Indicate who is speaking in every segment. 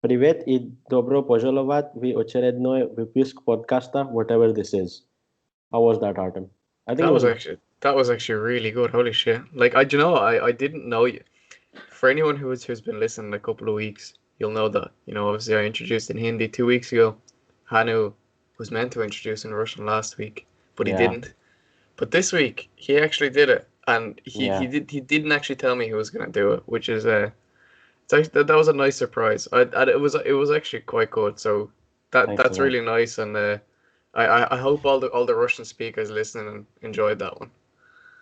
Speaker 1: Privet i dobro požalovat v очередной выпуск podcasta, whatever this is. How was that, Artem? I think
Speaker 2: That
Speaker 1: it
Speaker 2: was
Speaker 1: was.
Speaker 2: actually really good. Holy shit! Like I didn't know you. For anyone who's been listening a couple of weeks, you'll know that obviously I introduced in Hindi 2 weeks ago. Hanu was meant to introduce in Russian last week, but he
Speaker 1: Yeah,
Speaker 2: didn't. But this week he actually did it, and
Speaker 1: yeah,
Speaker 2: he didn't actually tell me he was gonna do it, which is that was a nice surprise. It was actually quite good. So
Speaker 1: thanks a
Speaker 2: that's
Speaker 1: lot.
Speaker 2: really nice, and I hope all the Russian speakers listening enjoyed that one.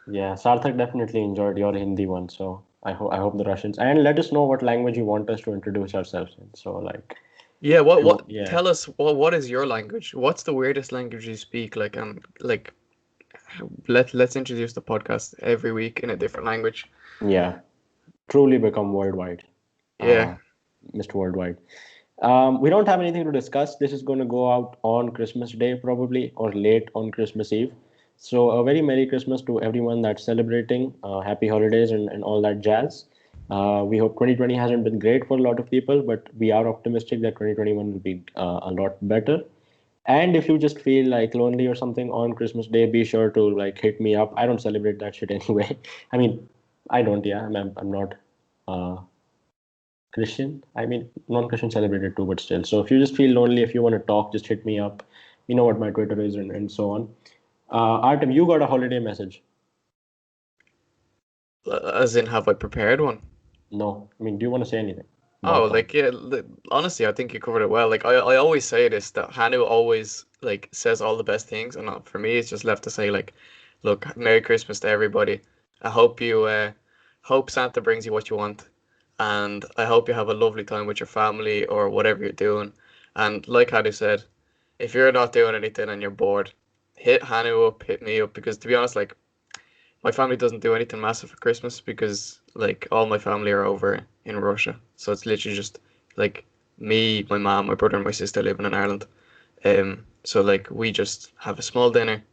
Speaker 1: Yeah, Sarthak definitely enjoyed your Hindi one, so I hope the Russians, and let us know what language you want us to introduce ourselves in. So like,
Speaker 2: Yeah,
Speaker 1: yeah.
Speaker 2: tell us what is your language? What's the weirdest language you speak? Like let's introduce the podcast every week in a different language.
Speaker 1: Yeah, truly become worldwide.
Speaker 2: Yeah.
Speaker 1: Uh, Mr. Worldwide. We don't have anything to discuss. This is going to go out on Christmas Day, probably, or late on Christmas Eve. So, a very Merry Christmas to everyone that's celebrating. Happy holidays and all that jazz. We hope 2020 hasn't been great for a lot of people, but we are optimistic that 2021 will be a lot better. And if you just feel like lonely or something on Christmas Day, be sure to like hit me up. I don't celebrate that shit anyway. I mean, I don't. Yeah, I'm not. Uh, Christian. I mean, non-Christian celebrated too, but still. So if you just feel lonely, if you want to talk, just hit me up. You know what my Twitter is and so on. Artem, you got a holiday message.
Speaker 2: As in, have I prepared one?
Speaker 1: No. I mean, do you want to say anything
Speaker 2: Oh,
Speaker 1: about that?
Speaker 2: honestly, I think you covered it well. Like I always say this that Hanu always like says all the best things, and for me, it's just left to say like, look, Merry Christmas to everybody. I hope Santa brings you what you want, and I hope you have a lovely time with your family or whatever you're doing. And like Hanu said, if you're not doing anything and you're bored, hit Hanu up, hit me up, because to be honest, like my family doesn't do anything massive for Christmas because like all my family are over in Russia. So it's literally just like me, my mom, my brother, and my sister living in Ireland. So like we just have a small dinner,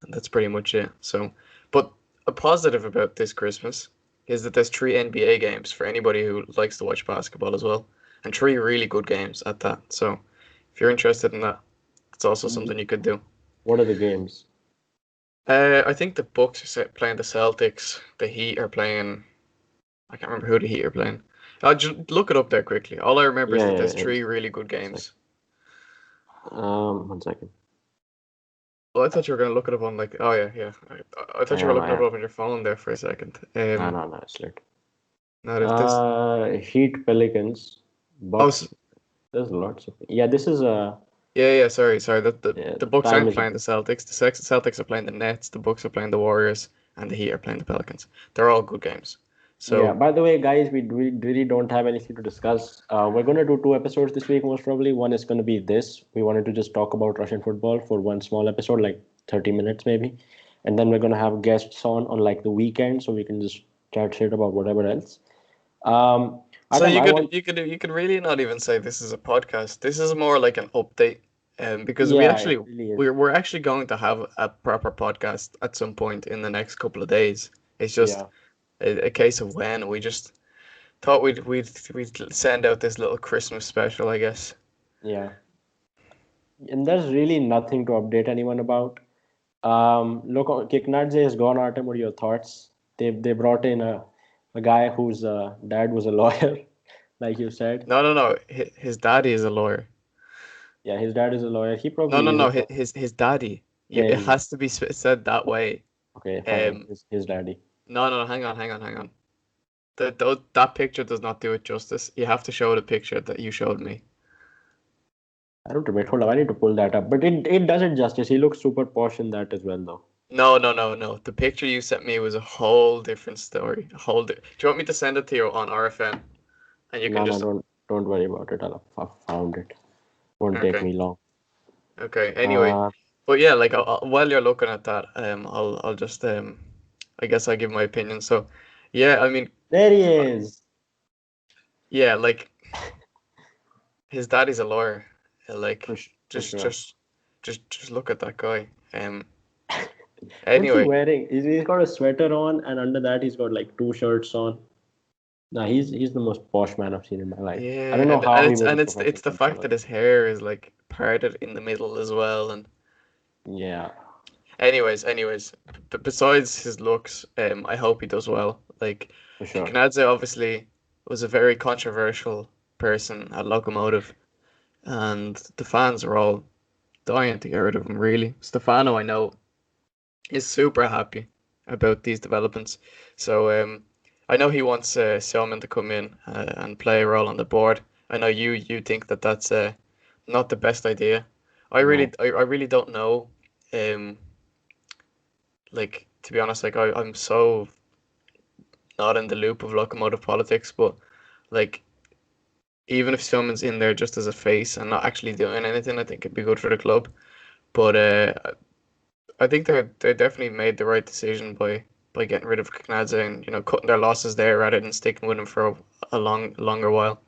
Speaker 2: and that's pretty much it. So, but a positive about this Christmas is that there's 3 NBA games for anybody who likes to watch basketball as well, and 3 really good games at that. So, if you're interested in that, it's also
Speaker 1: Mm,
Speaker 2: something you could do.
Speaker 1: what are the games?
Speaker 2: I think the Bucks are playing the Celtics. The Heat are playing. I can't remember who the Heat are playing. I'll just look it up there quickly. All I remember is
Speaker 1: Yeah,
Speaker 2: that
Speaker 1: yeah,
Speaker 2: there's
Speaker 1: yeah.
Speaker 2: 3 really good
Speaker 1: One second.
Speaker 2: games.
Speaker 1: 1 second.
Speaker 2: Well, I thought you were gonna look it up on like. Oh yeah, yeah. I
Speaker 1: I
Speaker 2: thought you were
Speaker 1: am,
Speaker 2: looking
Speaker 1: I
Speaker 2: it
Speaker 1: am.
Speaker 2: up on your phone there for a second.
Speaker 1: No, no, no, it's lit.
Speaker 2: No, there's.
Speaker 1: Heat Pelicans,
Speaker 2: Oh,
Speaker 1: Bucks. There's lots of. Yeah, this is
Speaker 2: yeah. Sorry. That the
Speaker 1: yeah,
Speaker 2: the Bucks
Speaker 1: time
Speaker 2: aren't
Speaker 1: is.
Speaker 2: playing the Celtics. The Celtics are playing the Nets. The Bucks are playing the Warriors, and the Heat are playing the Pelicans. They're all good games.
Speaker 1: Yeah,
Speaker 2: So
Speaker 1: by the way, guys, we really don't have anything to discuss. We're going to do 2 episodes this week, most probably. One is going to be this. We wanted to just talk about Russian football for one small episode, like 30 minutes maybe. And then we're going to have guests on like the weekend, so we can just chat shit about whatever else. Um,
Speaker 2: So
Speaker 1: Adam,
Speaker 2: you
Speaker 1: I
Speaker 2: could
Speaker 1: want,
Speaker 2: you could really not even say this is a podcast. This is more like an update, because
Speaker 1: yeah, it really is.
Speaker 2: we're actually going to have a proper podcast at some point in the next couple of days. It's just
Speaker 1: Yeah,
Speaker 2: a case of when. We just thought we'd send out this little Christmas special, I guess.
Speaker 1: yeah. And there's really nothing to update anyone about. Look, Kiknadze has gone, Artem. What are your thoughts? They brought in a guy whose dad was a lawyer, like you said.
Speaker 2: No. His daddy is a lawyer.
Speaker 1: Yeah, his dad is a lawyer. He
Speaker 2: No,
Speaker 1: probably
Speaker 2: no, no.
Speaker 1: isn't wrong.
Speaker 2: His daddy.
Speaker 1: Yeah,
Speaker 2: It has to be said that way.
Speaker 1: okay, fine.
Speaker 2: Um.
Speaker 1: His daddy.
Speaker 2: No. Hang on. That picture does not do it justice. You have to show the picture that you showed me.
Speaker 1: I don't remember. Hold on, I need to pull that up. But it does it justice. He looks super posh in that as well, though.
Speaker 2: No. The picture you sent me was a whole different story. Do you want me to send it to you on RFN? And you can
Speaker 1: No, no,
Speaker 2: just.
Speaker 1: don't worry about it. I found it. Won't take
Speaker 2: Okay.
Speaker 1: me long.
Speaker 2: Okay. Anyway,
Speaker 1: Uh,
Speaker 2: but yeah, like while you're looking at that, I'll just I guess I give my opinion. So, yeah, I mean,
Speaker 1: there he is.
Speaker 2: yeah, like his daddy's a lawyer. Like,
Speaker 1: For
Speaker 2: just
Speaker 1: sure.
Speaker 2: just just look at that guy.
Speaker 1: What's he
Speaker 2: Anyway,
Speaker 1: wearing? He's got a sweater on, and under that he's got like two shirts on. No, he's the most posh man I've seen in my life. I
Speaker 2: Yeah,
Speaker 1: don't know
Speaker 2: and
Speaker 1: how he was a
Speaker 2: it's
Speaker 1: professional
Speaker 2: the fact
Speaker 1: footballer.
Speaker 2: that his hair is like parted in the middle as well. And
Speaker 1: Yeah,
Speaker 2: anyways, but besides his looks, I hope he does well. Like
Speaker 1: for sure.
Speaker 2: Kiknadze obviously was a very controversial person at Lokomotiv, and the fans are all dying to get rid of him. Really, Stefano, I know, is super happy about these developments. So I know he wants Selman to come in and play a role on the board. I know you think that that's not the best idea.
Speaker 1: No.
Speaker 2: I really don't know. Um, like to be honest, like I'm so not in the loop of locomotive politics, but like even if Selman's in there just as a face and not actually doing anything, I think it'd be good for the club. But I think they definitely made the right decision by getting rid of Kiknadze and cutting their losses there rather than sticking with him for a longer while.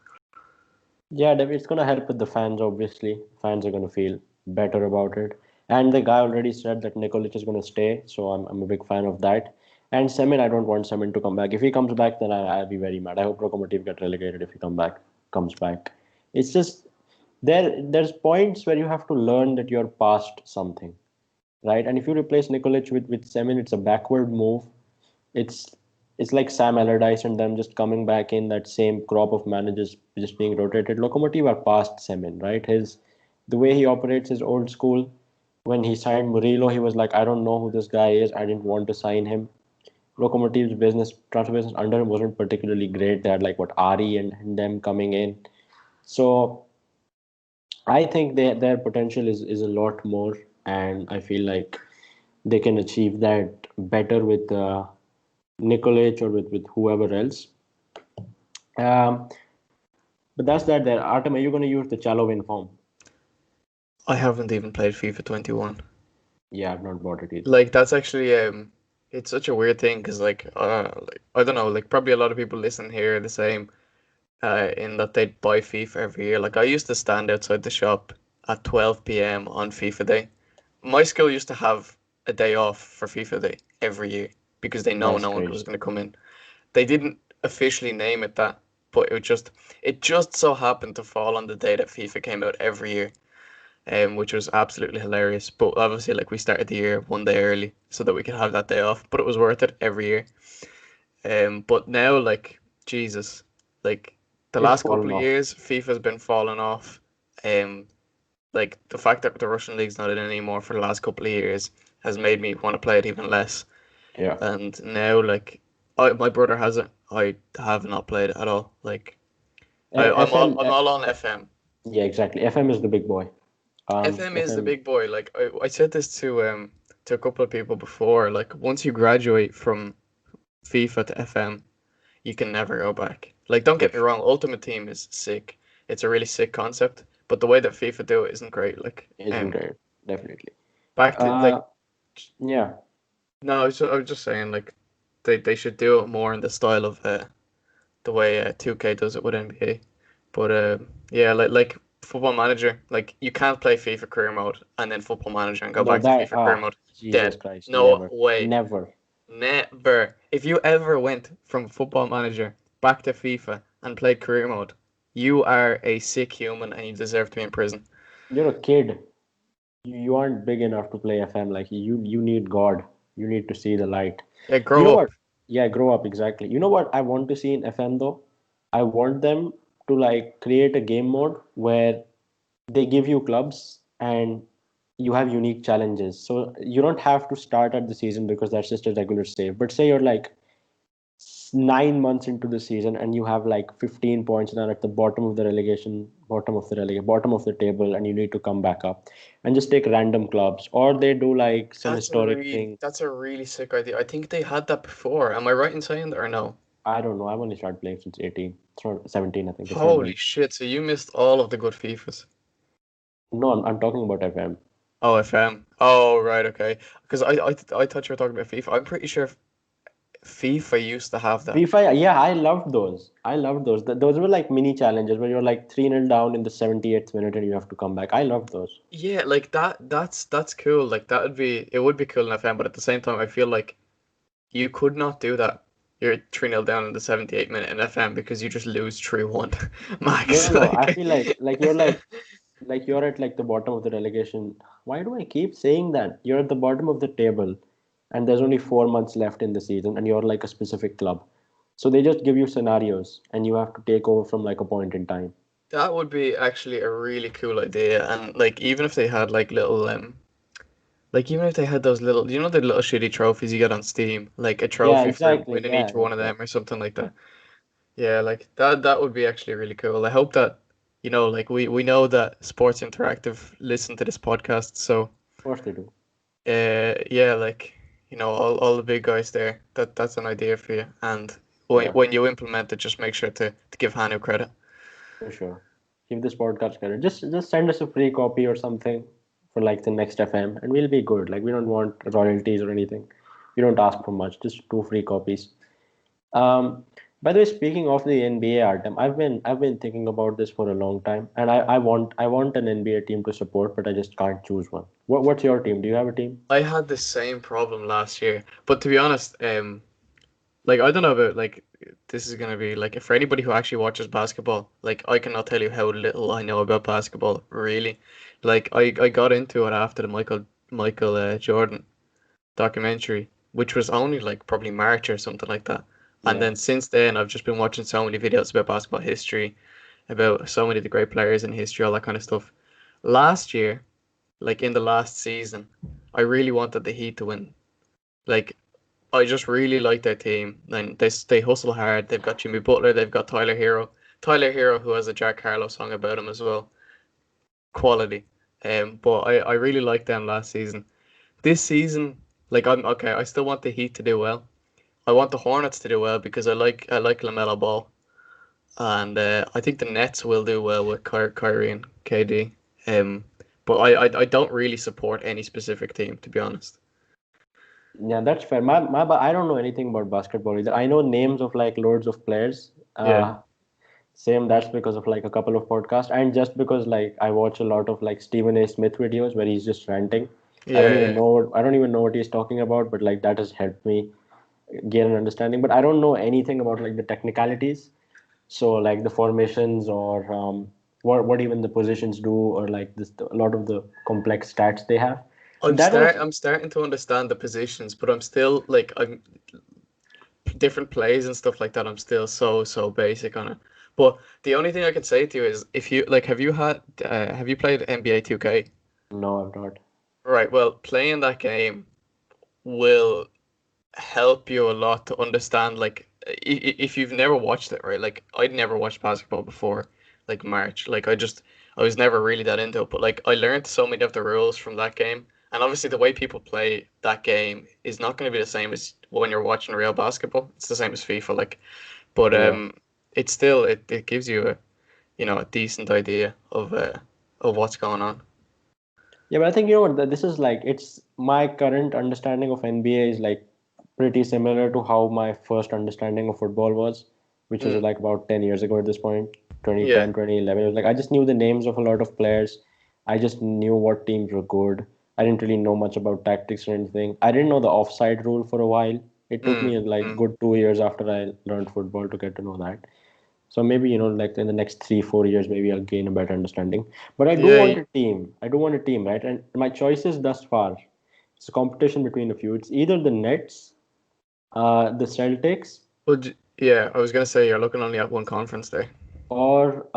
Speaker 1: Yeah, it's gonna help with the fans. Obviously, fans are gonna feel better about it. And the guy already said that Nikolic is gonna stay, so I'm a big fan of that. And Semin, I don't want Semin to come back. If he comes back, then I'll be very mad. I hope Lokomotiv get relegated if he comes back. It's just there's points where you have to learn that you're past something, right? And if you replace Nikolic with Semin, it's a backward move. It's it's like Sam Allardyce and them just coming back in that same crop of managers just being rotated. Lokomotiv are past Semin, right? The way he operates is old school. When he signed Murillo, he was like, I don't know who this guy is. I didn't want to sign him. Lokomotiv's business transfer business under him wasn't particularly great. They had like what Ari and them coming in. So I think their potential is a lot more, and I feel like they can achieve that better with Nikolic or with whoever else. Um, but that's that there. Artem, are you going to use the Chalovin form?
Speaker 2: I haven't even played FIFA 21.
Speaker 1: Yeah, I've not bought it either.
Speaker 2: Like that's actually it's such a weird thing because like I don't know, like probably a lot of people listen here are the same in that they buy FIFA every year. Like I used to stand outside the shop at 12 p.m. on FIFA day. My school used to have a day off for FIFA day every year because they know
Speaker 1: That's
Speaker 2: no one
Speaker 1: crazy.
Speaker 2: was going to come in. They didn't officially name it that, but it just so happened to fall on the day that FIFA came out every year, which was absolutely hilarious. But obviously, like we started the year one day early so that we could have that day off, but it was worth it every year. But now, like Jesus, like the
Speaker 1: It's
Speaker 2: last couple
Speaker 1: fallen
Speaker 2: of
Speaker 1: off.
Speaker 2: years, FIFA's been falling off. Um, like the fact that the Russian league's not in anymore for the last couple of years has made me want to play it even less.
Speaker 1: Yeah.
Speaker 2: And now, like, my brother has it. I have not played it at all. Like,
Speaker 1: FM.
Speaker 2: I'm all on FM.
Speaker 1: Yeah, exactly. FM is the big boy.
Speaker 2: FM is the
Speaker 1: FM.
Speaker 2: big boy. Like, I said this to a couple of people before. Like, once you graduate from FIFA to FM, you can never go back. Like, don't get me
Speaker 1: Push
Speaker 2: wrong, Ultimate Team is sick. It's a really sick concept, but the way that FIFA do it isn't great. Like,
Speaker 1: isn't great. Definitely.
Speaker 2: back to
Speaker 1: Uh,
Speaker 2: like,
Speaker 1: yeah.
Speaker 2: no, I was just saying like, they should do it more in the style of the way 2K does it with NBA. But yeah, like Football Manager, like you can't play FIFA Career Mode and then Football Manager and go
Speaker 1: No,
Speaker 2: back to
Speaker 1: that
Speaker 2: FIFA Career Mode.
Speaker 1: Jesus
Speaker 2: Dead.
Speaker 1: Christ,
Speaker 2: No
Speaker 1: never,
Speaker 2: way.
Speaker 1: never.
Speaker 2: Never. If you ever went from Football Manager back to FIFA and played Career Mode, you are a sick human and you deserve to be in prison.
Speaker 1: You're a kid. You aren't big enough to play FM. Like you need God. You need to see the light.
Speaker 2: Yeah,
Speaker 1: You know
Speaker 2: grow up.
Speaker 1: what? Yeah, grow up exactly. You know what I want to see in FM though? I want them to like create a game mode where they give you clubs and you have unique challenges. So you don't have to start at the season because that's just a regular save. But say you're like 9 months into the season and you have like 15 points and are at the bottom of the table, and you need to come back up and just take random clubs, or they do like some historic thing.
Speaker 2: That's a really sick idea. I think they had that before. Am I right in saying that or no?
Speaker 1: I don't know. I've only started playing since 18. It's not 17, I think. It's not
Speaker 2: Holy
Speaker 1: very.
Speaker 2: shit, so you missed all of the good FIFAs.
Speaker 1: No, I'm talking about FM.
Speaker 2: Oh, FM. Oh, right, okay. Because I thought you were talking about FIFA. I'm pretty sure FIFA used to have that.
Speaker 1: FIFA, yeah, I loved those. I loved those. Those were like mini challenges where you're like 3-0 down in the 78th minute and you have to come back. I loved those.
Speaker 2: Yeah, like that's cool. Like it would be cool in FM, but at the same time I feel like you could not do that. you're 3-0 down in the 78th minute in FM because you just lose 3-1
Speaker 1: No, no,
Speaker 2: max.
Speaker 1: no. I
Speaker 2: Like,
Speaker 1: feel like you're like you're at like the bottom of the relegation. Why do I keep saying that? You're at the bottom of the table, and there's only 4 months left in the season, and you're like a specific club. So they just give you scenarios, and you have to take over from like a point in time.
Speaker 2: that would be actually a really cool idea. And like, even if they had like little like even if they had those little, the little shitty trophies you get on Steam, like a
Speaker 1: Yeah,
Speaker 2: trophy for
Speaker 1: exactly.
Speaker 2: winning
Speaker 1: Yeah,
Speaker 2: each
Speaker 1: yeah,
Speaker 2: one of
Speaker 1: yeah.
Speaker 2: them or something like that. Yeah, like that would be actually really cool. I hope that, like we know that Sports Interactive listen to this podcast, so
Speaker 1: Of course they do.
Speaker 2: yeah, like all the big guys there. That's an idea for you. And when
Speaker 1: Yeah,
Speaker 2: when you implement it, just make sure to give Hanu credit.
Speaker 1: for sure. Give this podcast credit. Just send us a free copy or something for like the next FM, and we'll be good. Like we don't want royalties or anything. We don't ask for much. Just 2 free copies. Um, by the way, speaking of the NBA, Artem, I've been thinking about this for a long time, and I want an NBA team to support, but I just can't choose one. What's your team? Do you have a team?
Speaker 2: I had the same problem last year, but to be honest, like I don't know about like this is gonna be like for anybody who actually watches basketball, like I cannot tell you how little I know about basketball, really. Like I got into it after the Michael Jordan documentary, which was only like probably March or something like that. And
Speaker 1: Yeah.
Speaker 2: then since then I've just been watching so many videos about basketball history, about so many of the great players in history, all that kind of stuff. Last year, like in the last season, I really wanted the Heat to win. Like I just really like their team. And they hustle hard. They've got Jimmy Butler. They've got Tyler Hero. Tyler Hero, who has a Jack Harlow song about him as well. Quality. But I really liked them last season. This season, like I'm okay. I still want the Heat to do well. I want the Hornets to do well because I like LaMelo Ball, and I think the Nets will do well with Kyrie and KD. But I don't really support any specific team, to be honest.
Speaker 1: Yeah, that's fair. But I don't know anything about basketball either. I know names of like loads of players.
Speaker 2: Yeah.
Speaker 1: Same, that's because of like a couple of podcasts, and just because like I watch a lot of like Stephen A. Smith videos where he's just ranting.
Speaker 2: Yeah, yeah.
Speaker 1: I don't even know what he's talking about, but like that has helped me gain an understanding. But I don't know anything about like the technicalities. So like the formations or what even the positions do, or like this a lot of the complex stats they have.
Speaker 2: I'm
Speaker 1: That
Speaker 2: start
Speaker 1: was
Speaker 2: I'm starting to understand the positions, but I'm still like I'm different plays and stuff like that. I'm still so basic on it. But the only thing I can say to you is if you like, have you played NBA 2K?
Speaker 1: no, I'm not.
Speaker 2: Right. Well, playing that game will help you a lot to understand like if you've never watched it, right? Like I'd never watched basketball before like March. Like I was never really that into it, but like I learned so many of the rules from that game. And obviously the way people play that game is not going to be the same as when you're watching real basketball. It's the same as FIFA like, but
Speaker 1: Yeah.
Speaker 2: it's still it gives you a decent idea of what's going on.
Speaker 1: Yeah, but I think you know what this is like. It's my current understanding of NBA is like pretty similar to how my first understanding of football was, which was
Speaker 2: Mm,
Speaker 1: like about 10 years ago at this point,
Speaker 2: yeah.
Speaker 1: 2010, 2011. It was like I just knew the names of a lot of players. I just knew what teams were good. I didn't really know much about tactics or anything. I didn't know the offside rule for a while. It took
Speaker 2: Mm,
Speaker 1: me like
Speaker 2: mm.
Speaker 1: good 2 years after I learned football to get to know that. So maybe, like in the next 3, 4 years, maybe I'll gain a better understanding. But I do
Speaker 2: Yeah.
Speaker 1: want a team. I do want a team, right? And my choices thus far, it's a competition between a few. It's either the Nets, the Celtics,
Speaker 2: Well, yeah, I was gonna say you're looking only at one conference there.
Speaker 1: or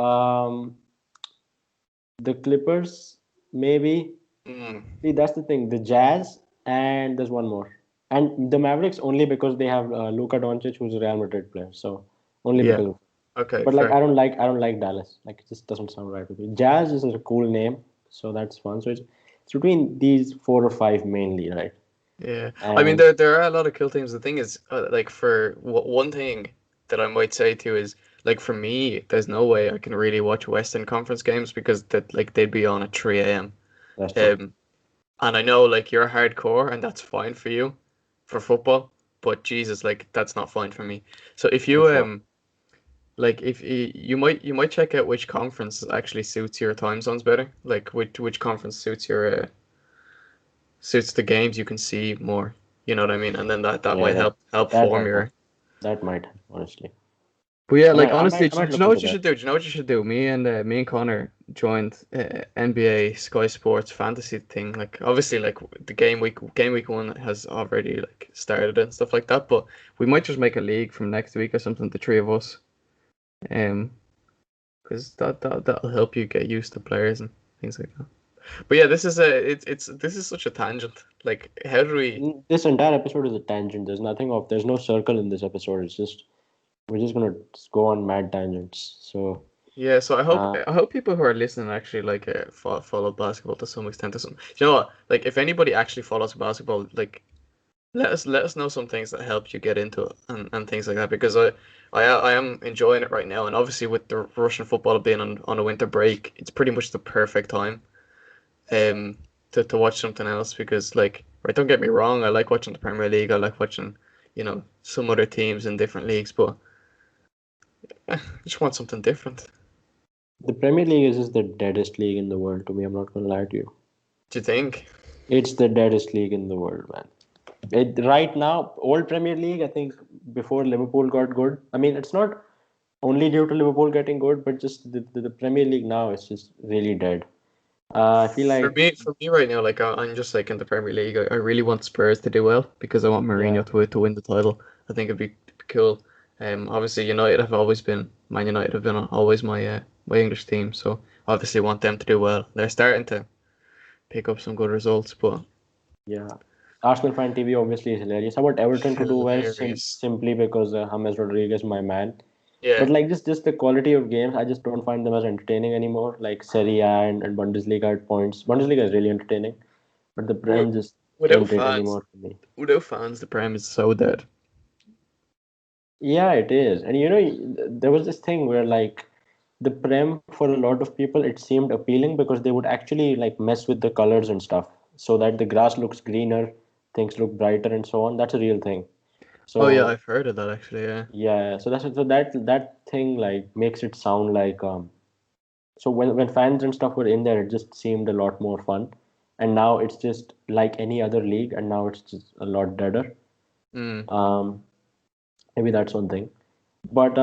Speaker 1: the Clippers, maybe.
Speaker 2: Mm,
Speaker 1: See, that's the thing. The Jazz, and there's one more. And the Mavericks only because they have Luka Doncic, who's a Real Madrid player. So only
Speaker 2: yeah.
Speaker 1: because of.
Speaker 2: Okay.
Speaker 1: But like
Speaker 2: Fair.
Speaker 1: I don't like Dallas. Like it just doesn't sound right with me. Jazz is a cool name, so that's fun. So it's between these 4 or 5 mainly, right?
Speaker 2: Yeah. I mean,
Speaker 1: And
Speaker 2: there are a lot of cool teams. The thing is, like for one thing that I might say to you is like for me, there's no way I can really watch Western Conference games because that like they'd be on at 3 a.m.
Speaker 1: that's true.
Speaker 2: Um, and I know like you're hardcore and that's fine for you for football, but Jesus, like that's not fine for me. So if
Speaker 1: For
Speaker 2: you
Speaker 1: sure.
Speaker 2: like if you might check out which conference actually suits your time zones better, like which conference suits the games you can see more. You know what I mean? And then that
Speaker 1: Yeah,
Speaker 2: might
Speaker 1: that
Speaker 2: help
Speaker 1: that
Speaker 2: form
Speaker 1: that
Speaker 2: your
Speaker 1: helps. That might, honestly.
Speaker 2: But yeah,
Speaker 1: I
Speaker 2: like
Speaker 1: might, I
Speaker 2: honestly,
Speaker 1: might, I
Speaker 2: do
Speaker 1: might
Speaker 2: you
Speaker 1: look
Speaker 2: know
Speaker 1: into
Speaker 2: what you
Speaker 1: that.
Speaker 2: should do? Do you know what you should do? Me and Connor joined NBA Sky Sports fantasy thing. Like obviously, like the game week 1 has already like started and stuff like that. But we might just make a league from next week or something. The three of us, um, because that'll help you get used to players and things like that. But yeah, this is such a tangent. Like, how do we?
Speaker 1: This entire episode is a tangent. There's no circle in this episode. We're just gonna go on mad tangents. So,
Speaker 2: Yeah, so
Speaker 1: uh,
Speaker 2: I hope people who are listening actually like follow basketball to some extent. To some, you know what? Like, if anybody actually follows basketball, like let us know some things that help you get into it and things like that because I am enjoying it right now, and obviously with the Russian football being on a winter break, it's pretty much the perfect time to watch something else because like, right, don't get me wrong, I like watching the Premier League, I like watching some other teams in different leagues, but I just want something different.
Speaker 1: the Premier League is just the deadest league in the world to me. I'm not gonna lie to you.
Speaker 2: Do you think?
Speaker 1: It's the deadest league in the world, man. Right now, old Premier League, I think before Liverpool got good. I mean, it's not only due to Liverpool getting good, but just the Premier League now is just really dead. I feel like,
Speaker 2: For me right now, like I'm just like in the Premier League. I really want Spurs to do well because I want
Speaker 1: yeah,
Speaker 2: Mourinho to win the title. I think it'd be cool. Obviously United have always been Man United have been always my English team, so obviously want them to do well. They're starting to pick up some good results, but
Speaker 1: yeah. Arsenal fan TV obviously is hilarious. I want Everton to do well
Speaker 2: hilarious.
Speaker 1: simply because James Rodriguez, my man.
Speaker 2: Yeah.
Speaker 1: But like just the quality of games, I just don't find them as entertaining anymore. Like Serie A and Bundesliga at points. Bundesliga is really entertaining, but the
Speaker 2: Wi-
Speaker 1: Prem just
Speaker 2: Without
Speaker 1: ain't it
Speaker 2: fans,
Speaker 1: anymore for me.
Speaker 2: the Prem is so dead.
Speaker 1: Yeah, it is. And there was this thing where like the Prem for a lot of people it seemed appealing because they would actually like mess with the colors and stuff so that the grass looks greener, things look brighter and so on. That's a real thing.
Speaker 2: Oh yeah,
Speaker 1: So
Speaker 2: I've heard of that actually. Yeah.
Speaker 1: yeah, so that thing like makes it sound like so when fans and stuff were in there, it just seemed a lot more fun. And now it's just like any other league, and now it's just a lot deader.
Speaker 2: Mm.
Speaker 1: Um, Maybe that's one thing. But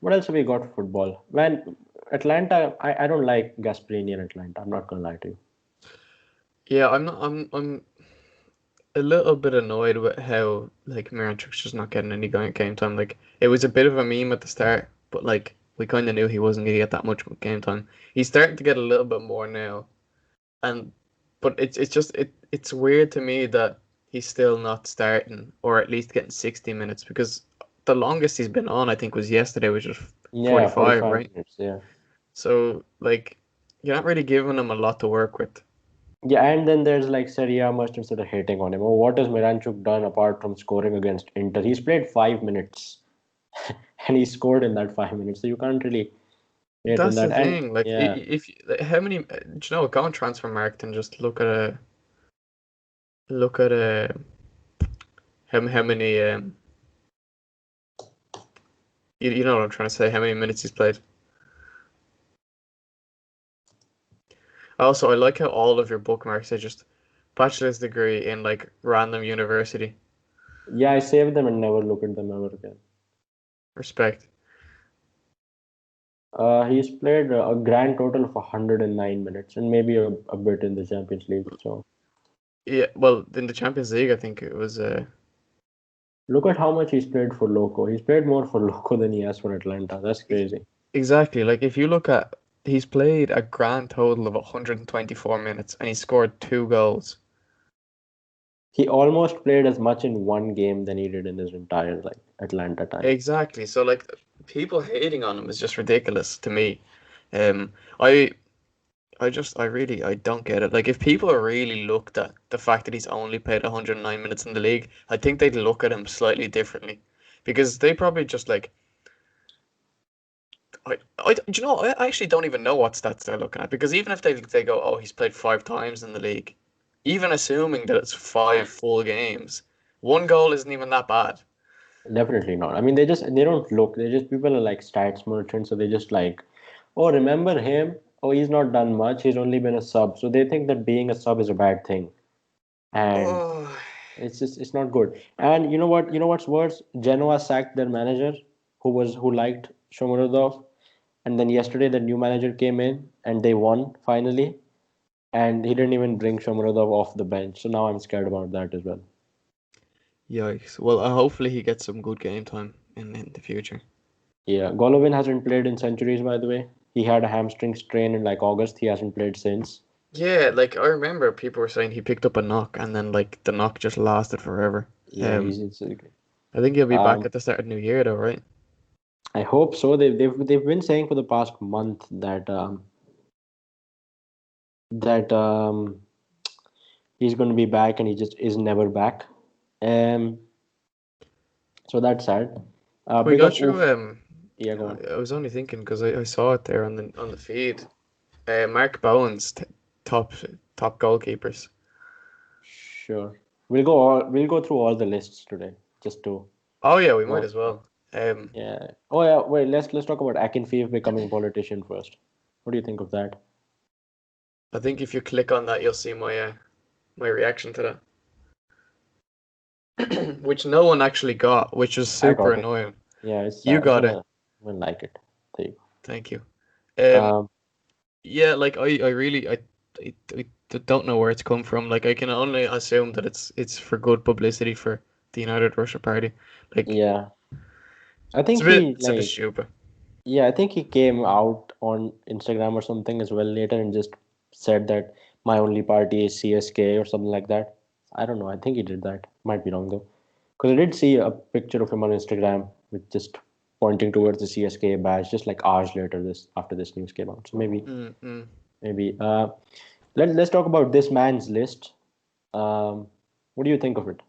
Speaker 1: what else have we got for football? Man, Atlanta, I don't like Gasperini in Atlanta. I'm not gonna lie to you.
Speaker 2: Yeah, I'm not. I'm a little bit annoyed with how like Miranchuk's just not getting any game time. Like it was a bit of a meme at the start, but like we kind of knew he wasn't gonna get that much game time. He's starting to get a little bit more now, and but it's just it's weird to me that he's still not starting or at least getting 60 minutes because the longest he's been on I think was yesterday, which was
Speaker 1: Yeah,
Speaker 2: 45,
Speaker 1: 45
Speaker 2: right?
Speaker 1: minutes. Yeah.
Speaker 2: So like you're not really giving him a lot to work with.
Speaker 1: Yeah, and then there's like Serie A must instead of hating on him. Oh, what has Miranchuk done apart from scoring against Inter? He's played 5 minutes and he scored in that 5 minutes. So you can't really hate on
Speaker 2: That's
Speaker 1: that.
Speaker 2: the
Speaker 1: And
Speaker 2: thing. Like,
Speaker 1: yeah,
Speaker 2: if like, how many? Do you know? Go on transfer market and just look at how many you know what I'm trying to say? How many minutes he's played? Also, I like how all of your bookmarks are just bachelor's degree in like random university.
Speaker 1: yeah, I saved them and never look at them ever again.
Speaker 2: Respect.
Speaker 1: He's played a grand total of 109 minutes and maybe a bit in the Champions League. So
Speaker 2: Yeah. Well, in the Champions League, I think it was.
Speaker 1: look at how much he's played for Loco. He's played more for Loco than he has for Atlanta. That's crazy.
Speaker 2: Exactly. Like if you look at, he's played a grand total of 124 minutes and he scored 2 goals.
Speaker 1: He almost played as much in one game than he did in his entire like Atlanta time.
Speaker 2: Exactly. So like people hating on him is just ridiculous to me. Um, I I don't get it. Like if people really looked at the fact that he's only played 109 minutes in the league, I think they'd look at him slightly differently, because they probably just like do you know, I actually don't even know what stats they're looking at, because even if they go, oh, he's played 5 times in the league, even assuming that it's 5 full games, 1 goal isn't even that bad.
Speaker 1: Definitely not. I mean, they don't look. They just people are like stats merchants, so they just like, oh, remember him? Oh, he's not done much. He's only been a sub. So they think that being a sub is a bad thing. And
Speaker 2: Oh.
Speaker 1: It's not good. And you know what? You know what's worse? Genoa sacked their manager, who liked Shomurodov, and then yesterday the new manager came in and they won finally, and he didn't even bring Shomurodov off the bench. So now I'm scared about that as well.
Speaker 2: Yikes. Well, hopefully he gets some good game time in the future.
Speaker 1: Yeah, Golovin hasn't played in centuries, by the way. He had a hamstring strain in like August. He hasn't played since.
Speaker 2: Yeah, like I remember people were saying he picked up a knock and then like the knock just lasted forever.
Speaker 1: Yeah,
Speaker 2: Um,
Speaker 1: he's it's,
Speaker 2: I think he'll be back
Speaker 1: um
Speaker 2: at the start of New Year though, right?
Speaker 1: I hope so. They've been saying for the past month that he's going to be back, and he just is never back. Um, so that's sad.
Speaker 2: Can we go
Speaker 1: Because
Speaker 2: through?
Speaker 1: yeah, go on.
Speaker 2: I was only thinking because I saw it there on the feed. Mark Bowen's top top goalkeepers.
Speaker 1: Sure. We'll go through all the lists today, just to
Speaker 2: Oh yeah, we might
Speaker 1: go.
Speaker 2: as well.
Speaker 1: Yeah. Oh yeah. Wait. Let's talk about Akinfeev becoming politician first. What do you think of that?
Speaker 2: I think if you click on that, you'll see my reaction to that, which no one actually got, which was
Speaker 1: I
Speaker 2: super
Speaker 1: got it.
Speaker 2: annoying.
Speaker 1: Yeah, it's
Speaker 2: You
Speaker 1: sad.
Speaker 2: got it.
Speaker 1: Someone like it. There you
Speaker 2: Thank you.
Speaker 1: go.
Speaker 2: Um, yeah, like I really I don't know where it's come from. Like I can only assume that it's for good publicity for the United Russia Party. Like
Speaker 1: Yeah. I
Speaker 2: it's
Speaker 1: think
Speaker 2: a bit stupid.
Speaker 1: yeah, I think he came out on Instagram or something as well later and just said that my only party is CSK or something like that. I don't know. I think he did that. Might be wrong though. Because I did see a picture of him on Instagram with just pointing towards the CSK badge just like hours later this after this news came out. So
Speaker 2: Mm-mm.
Speaker 1: maybe let's talk about this man's list. What do you think of it?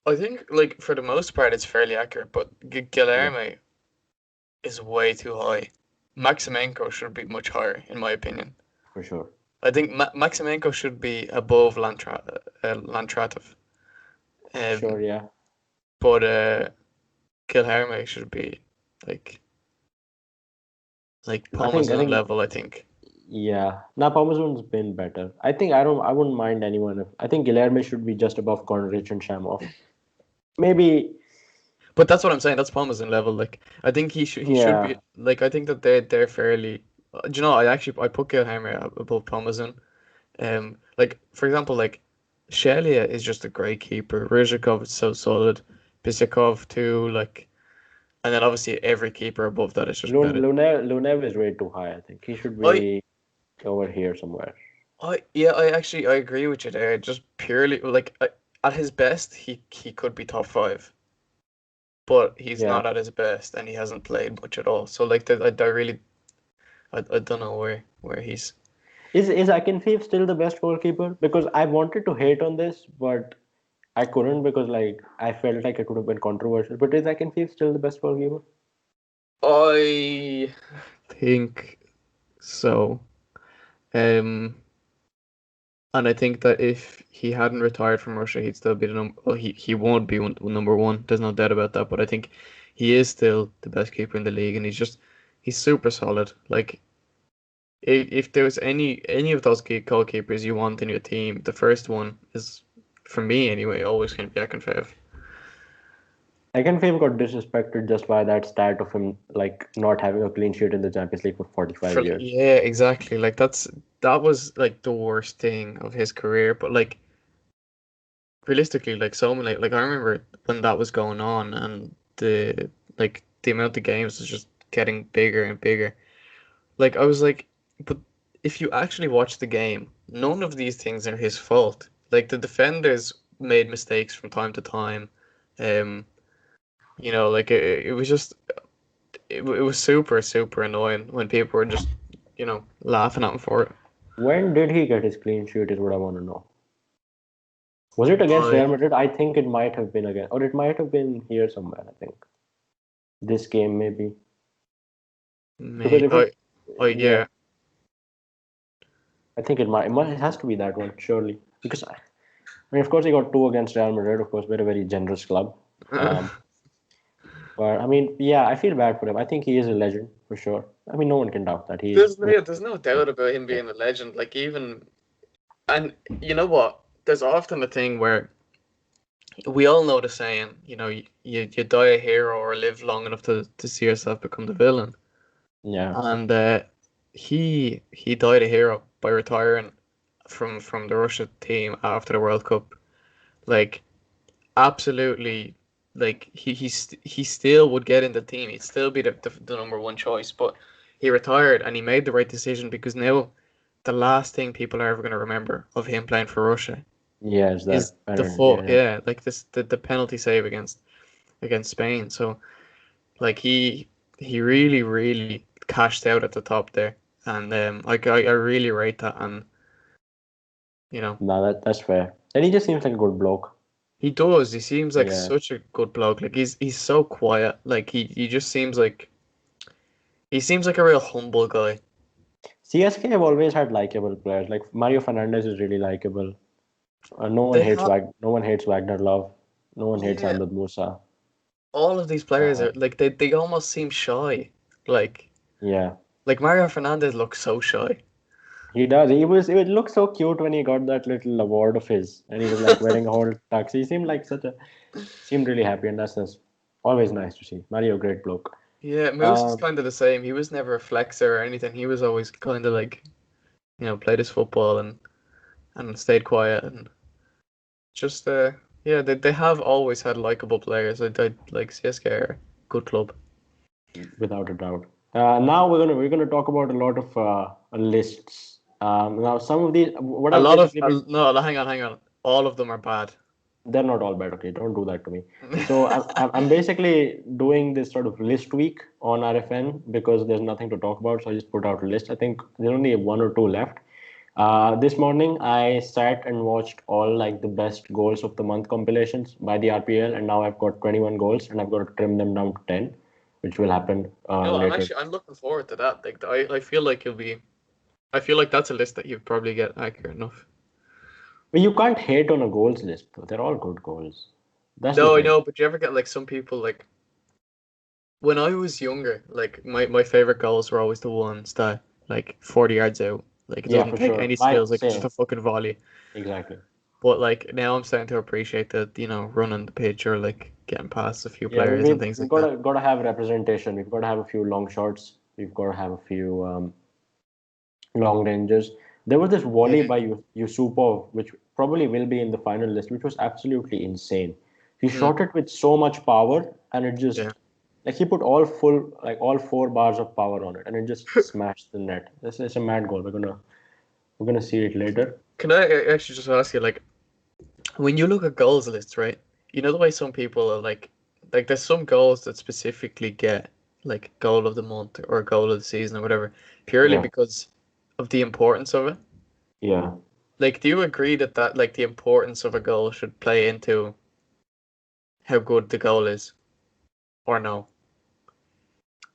Speaker 2: I think like for the most part it's fairly accurate, but
Speaker 1: Yeah,
Speaker 2: Guilherme is way too high. Maximenko should be much higher, in my opinion.
Speaker 1: for sure.
Speaker 2: I think Maximenko should be above Lantratov.
Speaker 1: Sure,
Speaker 2: Um,
Speaker 1: yeah.
Speaker 2: but Guilherme should be like
Speaker 1: I
Speaker 2: Palmer's
Speaker 1: think
Speaker 2: level, I think.
Speaker 1: Yeah, Napoleon's been better. I wouldn't mind anyone if I think Guilherme should be just above Konrich and Shamov. Maybe,
Speaker 2: But that's what I'm saying. That's Palmer's level. Like I think he should be
Speaker 1: yeah.
Speaker 2: like I think that they're fairly. Do you know? I put Guilherme above Palmer's. Like for example, like Shelia is just a great keeper. Ryzhikov is so solid. Bisyakov too. Like and then obviously every keeper above that is just better.
Speaker 1: Lunev is way too high, I think. He should
Speaker 2: I
Speaker 1: be over here somewhere.
Speaker 2: I actually I agree with you there. Just purely like at his best, he could be top five, but he's
Speaker 1: Yeah.
Speaker 2: not at his best, and he hasn't played much at all. So like, I really I don't know where he's.
Speaker 1: Is Akinfeev still the best goalkeeper? Because I wanted to hate on this, but I couldn't because like I felt like it would have been controversial. But is Akinfeev still the best goalkeeper?
Speaker 2: I think so. Um, and I think that if he hadn't retired from Russia, he'd still be the number. Well, he won't be number one. There's no doubt about that. But I think he is still the best keeper in the league, and he's super solid. Like if there was any of those goalkeepers you want in your team, the first one is, for me anyway, always going to be Akinfeev.
Speaker 1: Akinfeev got disrespected just by that stat of him like not having a clean sheet in the Champions League for 45
Speaker 2: For
Speaker 1: years.
Speaker 2: yeah, exactly. Like that was like the worst thing of his career. But like realistically, like so many, like I remember when that was going on, and the amount of games was just getting bigger and bigger. Like I was like, but if you actually watch the game, none of these things are his fault. Like the defenders made mistakes from time to time. Um, like it was just it was super annoying when people were just laughing at him for it.
Speaker 1: When did he get his clean sheet is what I want to know. Was it against
Speaker 2: I
Speaker 1: Real Madrid? I think it might have been again, or it might have been here somewhere. I think this game maybe because
Speaker 2: may
Speaker 1: if it,
Speaker 2: I
Speaker 1: yeah,
Speaker 2: yeah.
Speaker 1: I think it has to be that one surely because I mean, of course, he got two against Real Madrid. Of course, we're a very generous club. Um, but I mean, yeah, I feel bad for him. I think he is a legend for sure. I mean, no one can doubt that. He is.
Speaker 2: There's no doubt about him
Speaker 1: Yeah,
Speaker 2: being a legend. Like even and you know what? there's often a thing where we all know the saying, you die a hero or live long enough to see yourself become the villain.
Speaker 1: Yeah.
Speaker 2: And he died a hero by retiring from the Russia team after the World Cup. Like absolutely, like he still would get in the team. He'd still be the number one choice, but he retired and he made the right decision because now the last thing people are ever going to remember of him playing for Russia
Speaker 1: Yes,
Speaker 2: is
Speaker 1: that
Speaker 2: the
Speaker 1: parent.
Speaker 2: full
Speaker 1: Yeah.
Speaker 2: yeah, like the penalty save against Spain. So like he really cashed out at the top there, and like I really rate that, and you know
Speaker 1: No, that's fair. And he just seems like a good bloke.
Speaker 2: he does. He seems like
Speaker 1: Yeah.
Speaker 2: such a good bloke. Like he's so quiet. Like he just seems like a real humble guy.
Speaker 1: CSK have always had likable players. Like Mario Fernandez is really likable.
Speaker 2: They have
Speaker 1: No one hates Wagner Love. No one hates
Speaker 2: yeah.
Speaker 1: Ahmed Musa.
Speaker 2: All of these players
Speaker 1: Uh,
Speaker 2: are like they almost seem shy. Like
Speaker 1: yeah,
Speaker 2: like Mario Fernandez looks so shy.
Speaker 1: he does. It looked so cute when he got that little award of his, and he was like wearing a whole tux. He seemed like seemed really happy, and that's always nice to see. Mario, great bloke.
Speaker 2: Yeah, Moose is
Speaker 1: Um,
Speaker 2: kind of the same. He was never a flexer or anything. He was always kind of like, played his football and stayed quiet and just yeah, they have always had likable players. I like CSK are a good club.
Speaker 1: without a doubt. Now we're gonna talk about a lot of lists. Now some of these, what
Speaker 2: A
Speaker 1: I've
Speaker 2: lot of
Speaker 1: basically been
Speaker 2: no, hang on. All of them are bad.
Speaker 1: they're not all bad. Okay, don't do that to me. So I'm basically doing this sort of list week on RFN because there's nothing to talk about. So I just put out a list. I think there's only one or two left. This morning I sat and watched all like the best goals of the month compilations by the RPL, and now I've got 21 goals, and I've got to trim them down to 10, which will happen
Speaker 2: No,
Speaker 1: later.
Speaker 2: I'm looking forward to that. Like I feel like you'll be. I feel like that's a list that you probably get accurate enough.
Speaker 1: But you can't hate on a goals list though. They're all good goals. That's the
Speaker 2: No, I
Speaker 1: thing.
Speaker 2: know, but you ever get like some people like when I was younger, like my favorite goals were always the ones that like 40 yards out. Like it
Speaker 1: Yeah,
Speaker 2: doesn't
Speaker 1: for
Speaker 2: take
Speaker 1: sure.
Speaker 2: any
Speaker 1: My
Speaker 2: skills, like just
Speaker 1: same.
Speaker 2: a fucking volley.
Speaker 1: Exactly.
Speaker 2: But like now I'm starting to appreciate that, running the pitch or like getting past a few
Speaker 1: Yeah,
Speaker 2: players and things
Speaker 1: we've
Speaker 2: like that.
Speaker 1: gotta have representation. We've got to have a few long shots. We've got to have a few long ranges. There was this volley
Speaker 2: Yeah.
Speaker 1: by Yusupov, which probably will be in the final list, which was absolutely insane. He
Speaker 2: Mm,
Speaker 1: shot it with so much power, and it
Speaker 2: yeah.
Speaker 1: just like he put all 4 bars of power on it, and it just smashed the net. It's a mad goal. We're gonna see it later.
Speaker 2: Can I actually just ask you, like, when you look at goals lists, right? You know the way some people are like there's some goals that specifically get like goal of the month or goal of the season or whatever, purely
Speaker 1: Yeah,
Speaker 2: because of the importance of it.
Speaker 1: yeah.
Speaker 2: Like, do you agree that like the importance of a goal should play into how good the goal is, or no?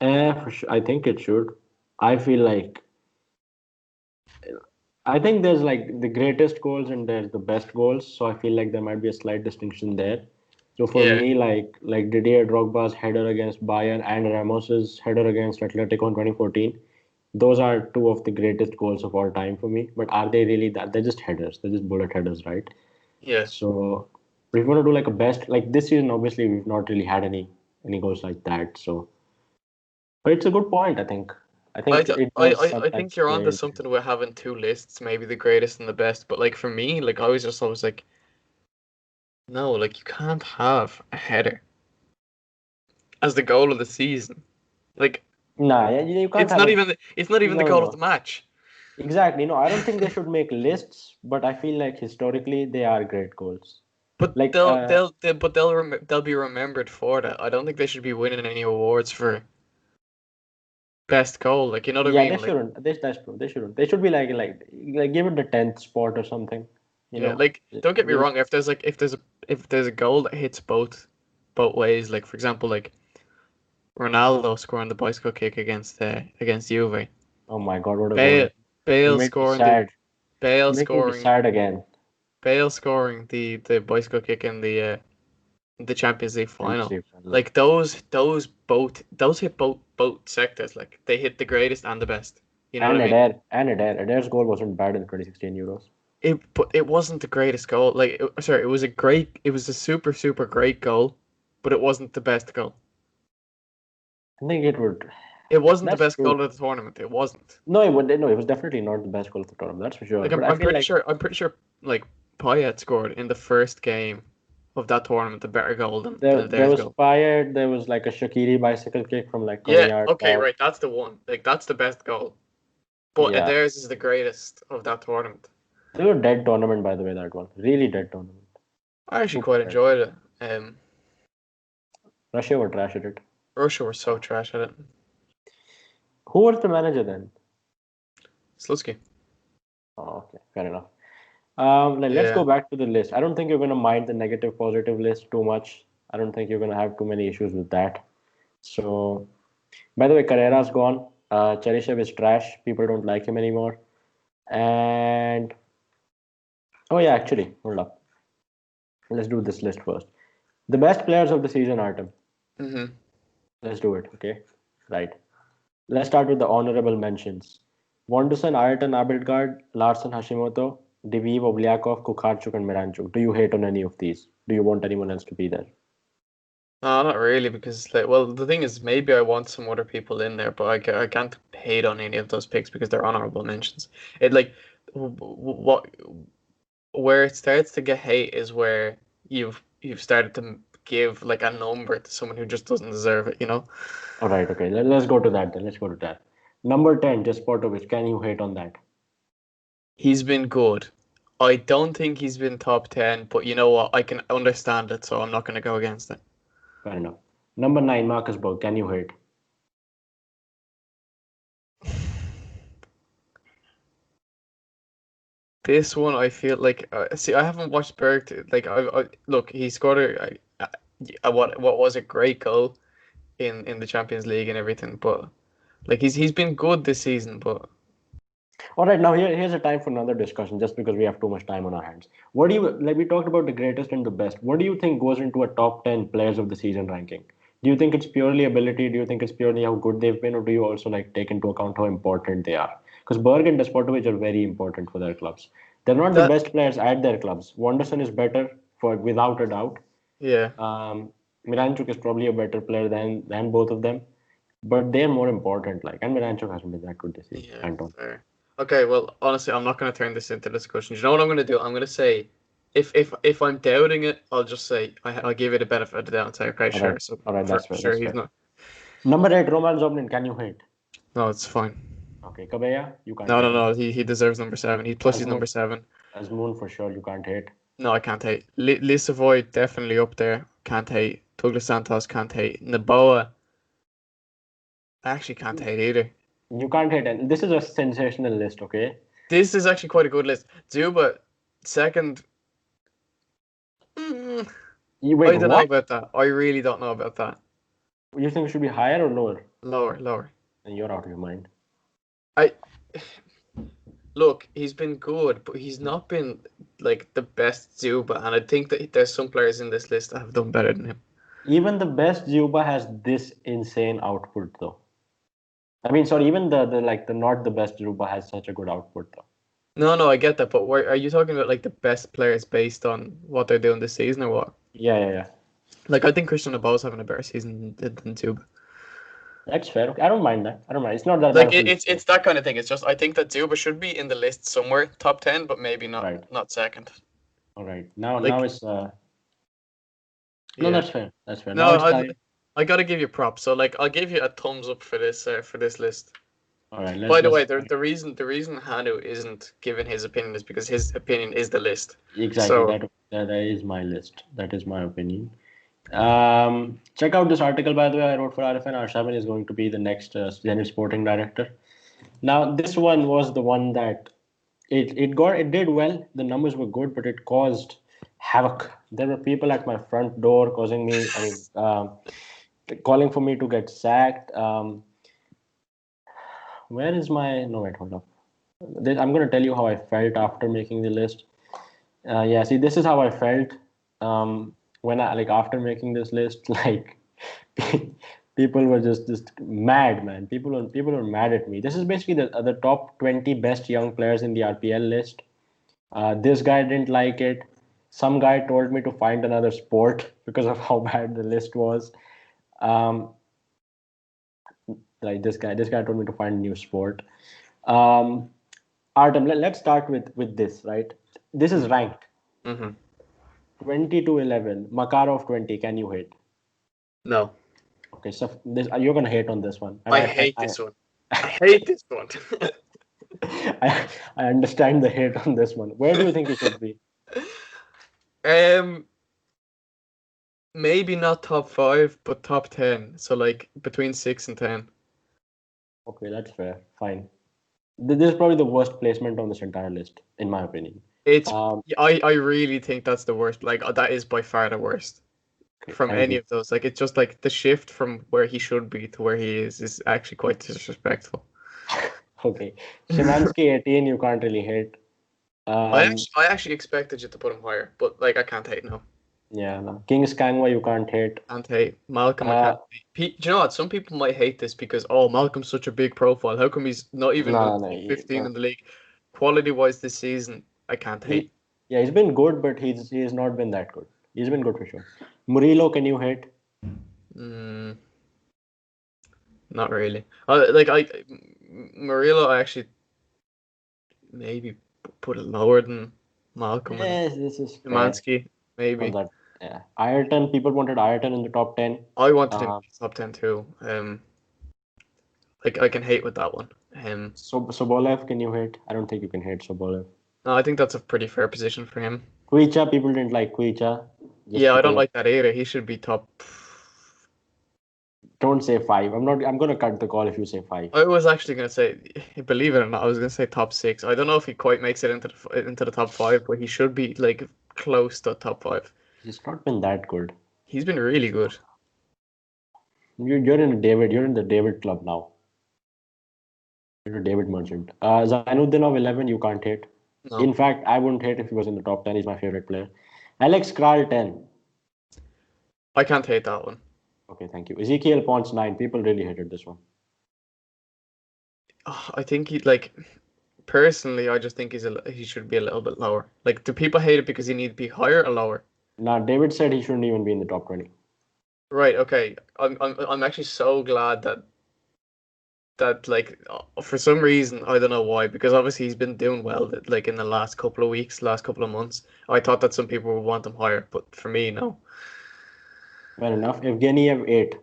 Speaker 1: For sure. I think it should. I feel like I think there's like the greatest goals and there's the best goals. So I feel like there might be a slight distinction there. So for
Speaker 2: Yeah,
Speaker 1: me, like Didier Drogba's header against Bayern and Ramos's header against Atletico in 2014, those are two of the greatest goals of all time for me. But are they really that? They're just headers. They're just bullet headers, right?
Speaker 2: yeah.
Speaker 1: So if we want to do like a best, like this season, obviously we've not really had any goals like that. So, but it's a good point. I think. I think it does
Speaker 2: I think
Speaker 1: sometimes
Speaker 2: you're
Speaker 1: play
Speaker 2: onto
Speaker 1: into.
Speaker 2: something with having two lists, maybe the greatest and the best. But like for me, like I was just always like, no, like you can't have a header as the goal of the season. Like
Speaker 1: Nah, yeah, you can't have a.
Speaker 2: it's not even the
Speaker 1: No,
Speaker 2: goal of the
Speaker 1: no.
Speaker 2: match.
Speaker 1: Exactly. No, I don't think they should make lists, but I feel like historically they are great goals.
Speaker 2: But
Speaker 1: Like,
Speaker 2: they'll be remembered for that. I don't think they should be winning any awards for best goal. Like you know what I
Speaker 1: yeah,
Speaker 2: mean?
Speaker 1: they
Speaker 2: Like
Speaker 1: shouldn't. That's true. They shouldn't. They should be like give it the 10th spot or something. You
Speaker 2: yeah,
Speaker 1: know,
Speaker 2: like don't get me
Speaker 1: give it.
Speaker 2: wrong. If there's a goal that hits both ways, like for example, like Ronaldo scoring the bicycle kick against Juve,
Speaker 1: Oh my God, what a goal!
Speaker 2: Bale
Speaker 1: You
Speaker 2: Bale
Speaker 1: made me
Speaker 2: scoring the
Speaker 1: sad.
Speaker 2: Bale
Speaker 1: You're making me
Speaker 2: scoring
Speaker 1: sad again.
Speaker 2: Bale scoring the bicycle kick in the Champions League
Speaker 1: Champions
Speaker 2: final.
Speaker 1: League final.
Speaker 2: Like those hit both sectors. Like they hit the greatest and the best. You know what I mean?
Speaker 1: And Eder's goal wasn't bad in 2016 Euros.
Speaker 2: But it wasn't the greatest goal. Sorry, it was a super, super great goal, but it wasn't the best goal.
Speaker 1: I think it would.
Speaker 2: It wasn't the
Speaker 1: That's
Speaker 2: best
Speaker 1: true.
Speaker 2: goal of the tournament. It wasn't.
Speaker 1: No, it was definitely not the best goal of the tournament. That's for sure.
Speaker 2: Like
Speaker 1: But I feel like
Speaker 2: I'm pretty sure like Payet scored in the first game of that tournament a better goal than
Speaker 1: there
Speaker 2: Adair's
Speaker 1: was
Speaker 2: goal.
Speaker 1: Payet, there was like a Shaqiri bicycle kick from like 20
Speaker 2: Yeah,
Speaker 1: yards
Speaker 2: okay,
Speaker 1: out.
Speaker 2: right. That's the one. Like that's the best goal. But
Speaker 1: Yeah.
Speaker 2: Adair's is the greatest of that tournament.
Speaker 1: They were dead tournament, by the way, that one. Really dead tournament.
Speaker 2: I actually
Speaker 1: Super
Speaker 2: quite
Speaker 1: dead.
Speaker 2: enjoyed it.
Speaker 1: Russia were trash at it.
Speaker 2: Russia were so trash at it.
Speaker 1: Who was the manager then?
Speaker 2: Slutsky.
Speaker 1: Oh, okay, fair enough. Let's
Speaker 2: Yeah.
Speaker 1: go back to the list. I don't think you're gonna mind the negative positive list too much. I don't think you're gonna have too many issues with that. So, by the way, Carrera's gone. Cheryshev is trash. People don't like him anymore. And oh yeah, actually, hold up. Let's do this list first. The best players of the season, Artem.
Speaker 2: Mm-hmm.
Speaker 1: Let's do it. Okay, right. Let's start with the honorable mentions. Wonderson, Ayrton, Abelgard, Larson, Hashimoto, Diviv, Obliakov, Kukharchuk, and Miranchuk. Do you hate on any of these? Do you want anyone else to be there?
Speaker 2: No, not really, because like, well, the thing is, maybe I want some other people in there, but I can't hate on any of those picks because they're honorable mentions. It like what where it starts to get hate is where you've started to give like a number to someone who just doesn't deserve it, you know?
Speaker 1: All right, okay. Let's go to that then. Let's go to that. Number 10, Desportovic. Can you hate on that?
Speaker 2: He's been good. I don't think he's been top 10, but you know what? I can understand it, so I'm not going to go against it.
Speaker 1: Fair enough. Number 9, Marcus Berg. Can you hate?
Speaker 2: This one, I feel like see, I haven't watched Berg. Like, look, he scored what was a great goal in the Champions League and everything, but like he's been good this season, but
Speaker 1: All right, now here's a time for another discussion just because we have too much time on our hands. What do you like? We talked about the greatest and the best. What do you think goes into a top 10 players of the season ranking? Do you think it's purely ability? Do you think it's purely how good they've been? Or do you also like take into account how important they are? Because Berg and Desportovic are very important for their clubs. They're not the
Speaker 2: that
Speaker 1: best players at their clubs. Wanderson is better for without a doubt.
Speaker 2: yeah,
Speaker 1: Miranchuk is probably a better player than both of them, but they're more important. Like, and Miranchuk hasn't been that good this season.
Speaker 2: yeah,
Speaker 1: Anton.
Speaker 2: fair. Okay, well, honestly, I'm not going to turn this into discussion. You know what I'm going to do? I'm going to say, if I'm doubting it, I'll just say I'll give it a benefit of the doubt and say, okay, sure. So
Speaker 1: All right,
Speaker 2: for
Speaker 1: that's fair.
Speaker 2: sure,
Speaker 1: That's
Speaker 2: he's
Speaker 1: fair.
Speaker 2: not.
Speaker 1: Number 8, Roman Zobnin. Can you hate?
Speaker 2: No, it's fine.
Speaker 1: Okay, Kabeya, you can't
Speaker 2: No, no,
Speaker 1: hate him.
Speaker 2: no. He deserves number 7. He plus he's
Speaker 1: Azmoun,
Speaker 2: number 7.
Speaker 1: Azmoun for sure, you can't hate.
Speaker 2: No, I can't hate. Lisavoy definitely up there. Can't hate. Douglas Santos can't hate. Naboa, I actually can't hate either.
Speaker 1: You can't hate, and this is a sensational list. Okay,
Speaker 2: This is actually quite a good list. Zuba, second. Mm,
Speaker 1: you
Speaker 2: I
Speaker 1: wait.
Speaker 2: don't know
Speaker 1: What?
Speaker 2: about that. I really don't know about that.
Speaker 1: You think it should be higher or lower?
Speaker 2: Lower, lower.
Speaker 1: And you're out of your mind.
Speaker 2: I look. He's been good, but he's not been like the best Zuba. And I think that there's some players in this list that have done better than him.
Speaker 1: Even the best Zuba has this insane output, though. I mean, sorry, even the like the not the best Zuba has such a good output, though.
Speaker 2: No, no, I get that, but where are you talking about like the best players based on what they're doing this season or what?
Speaker 1: Yeah, yeah, yeah.
Speaker 2: Like I think Christian Abo's having a better season than Zuba.
Speaker 1: That's fair. Okay, I don't mind that. I don't mind. It's not that bad
Speaker 2: Like
Speaker 1: of a list, though.
Speaker 2: it's that kind of thing. It's just I think that Zuba should be in the list somewhere, top 10, but maybe
Speaker 1: Right.
Speaker 2: not second.
Speaker 1: All right. Now
Speaker 2: Like
Speaker 1: it's no,
Speaker 2: yeah.
Speaker 1: that's fair. That's fair.
Speaker 2: No,
Speaker 1: Now it's time.
Speaker 2: I gotta give you props. So like I'll give you a thumbs up for this list.
Speaker 1: All right.
Speaker 2: By the
Speaker 1: Let's
Speaker 2: way, the reason Hanu isn't giving his opinion is because his opinion is the list.
Speaker 1: exactly
Speaker 2: So
Speaker 1: that is my list. That is my opinion. Check out this article, by the way, I wrote for RFN. Arshavan is going to be the next Zenit sporting director. Now, this one was the one that it did well. The numbers were good, but it caused havoc. There were people at my front door causing me, calling for me to get sacked. Where is my? No, wait, hold up. I'm going to tell you how I felt after making the list. Yeah, see, this is how I felt when I like after making this list. Like people were just mad, man. People were mad at me. This is basically the top 20 best young players in the RPL list. This guy didn't like it. Some guy told me to find another sport because of how bad the list was. Um, like this guy told me to find a new sport. Um, Artem, let's start with this, right? This is ranked
Speaker 2: Mm-hmm.
Speaker 1: 20 to 11. Makarov 20. Can you hit?
Speaker 2: No,
Speaker 1: Okay, so this you're gonna hate on this one, and
Speaker 2: I hate this one. I hate this one.
Speaker 1: I understand the hate on this one. Where do you think he should be?
Speaker 2: um, maybe not top 5, but top 10. So like between 6 and 10.
Speaker 1: Okay, that's fair. Fine. This is probably the worst placement on this entire list, in my opinion.
Speaker 2: It's
Speaker 1: Um,
Speaker 2: I really think that's the worst. Like that is by far the worst
Speaker 1: okay,
Speaker 2: from
Speaker 1: thank
Speaker 2: any
Speaker 1: you.
Speaker 2: of those. Like it's just like the shift from where he should be to where he is actually quite disrespectful.
Speaker 1: Okay, Szymanski 18, you can't really hit.
Speaker 2: I actually expected you to put him higher, but like I can't hate no.
Speaker 1: Yeah, no. Kings Kangwa, you can't hit.
Speaker 2: Can't hate Malcolm. I
Speaker 1: Uh,
Speaker 2: can't hate. Do you know what? Some people might hate this because Malcolm's such a big profile. How come he's not even in the
Speaker 1: no, no,
Speaker 2: top 15
Speaker 1: no.
Speaker 2: in the league? Quality wise this season, I can't
Speaker 1: He,
Speaker 2: hate.
Speaker 1: yeah, he's been good, but he's not been that good. He's been good for sure. Murillo, can you hit?
Speaker 2: Mm, not really. Murillo, I actually maybe put it lower than Malcolm and
Speaker 1: Yes, this is fair.
Speaker 2: Szymanski.
Speaker 1: For
Speaker 2: Maybe
Speaker 1: that. Yeah. Ayrton, people wanted Ayrton in the top 10.
Speaker 2: I wanted him in
Speaker 1: Um,
Speaker 2: the top 10 too. Like I can hate with that one.
Speaker 1: Sobolev, can you hit? I don't think you can hit Sobolev.
Speaker 2: No, I think that's a pretty fair position for him.
Speaker 1: Kuicha, people didn't like Kuicha just
Speaker 2: Yeah, I don't
Speaker 1: because of.
Speaker 2: like that either. He should be top.
Speaker 1: Don't say five. I'm not. I'm gonna cut the call if you say five.
Speaker 2: I was actually gonna say, believe it or not, I was gonna say top 6. I don't know if he quite makes it into the top 5, but he should be like close to top 5.
Speaker 1: He's not been that good.
Speaker 2: He's been really good.
Speaker 1: You're in a David. You're in the David club now. You're a David merchant. Zainuddin of 11, you can't hit. In
Speaker 2: No,
Speaker 1: fact, I wouldn't hate if he was in the top 10. He's my favorite player. Alex Kral 10.
Speaker 2: I can't hate that one.
Speaker 1: Okay, thank you. Ezekiel Pons 9. People really hated this one.
Speaker 2: I think he like personally, I just think he should be a little bit lower. Like, do people hate it because he need to be higher or lower?
Speaker 1: Now, David said he shouldn't even be in the top 20.
Speaker 2: Right. Okay. I'm actually so glad that like for some reason I don't know why, because obviously he's been doing well like in the last couple of weeks, last couple of months. I thought that some people would want him higher, but for me, no.
Speaker 1: Fair enough. Evgeniev 8.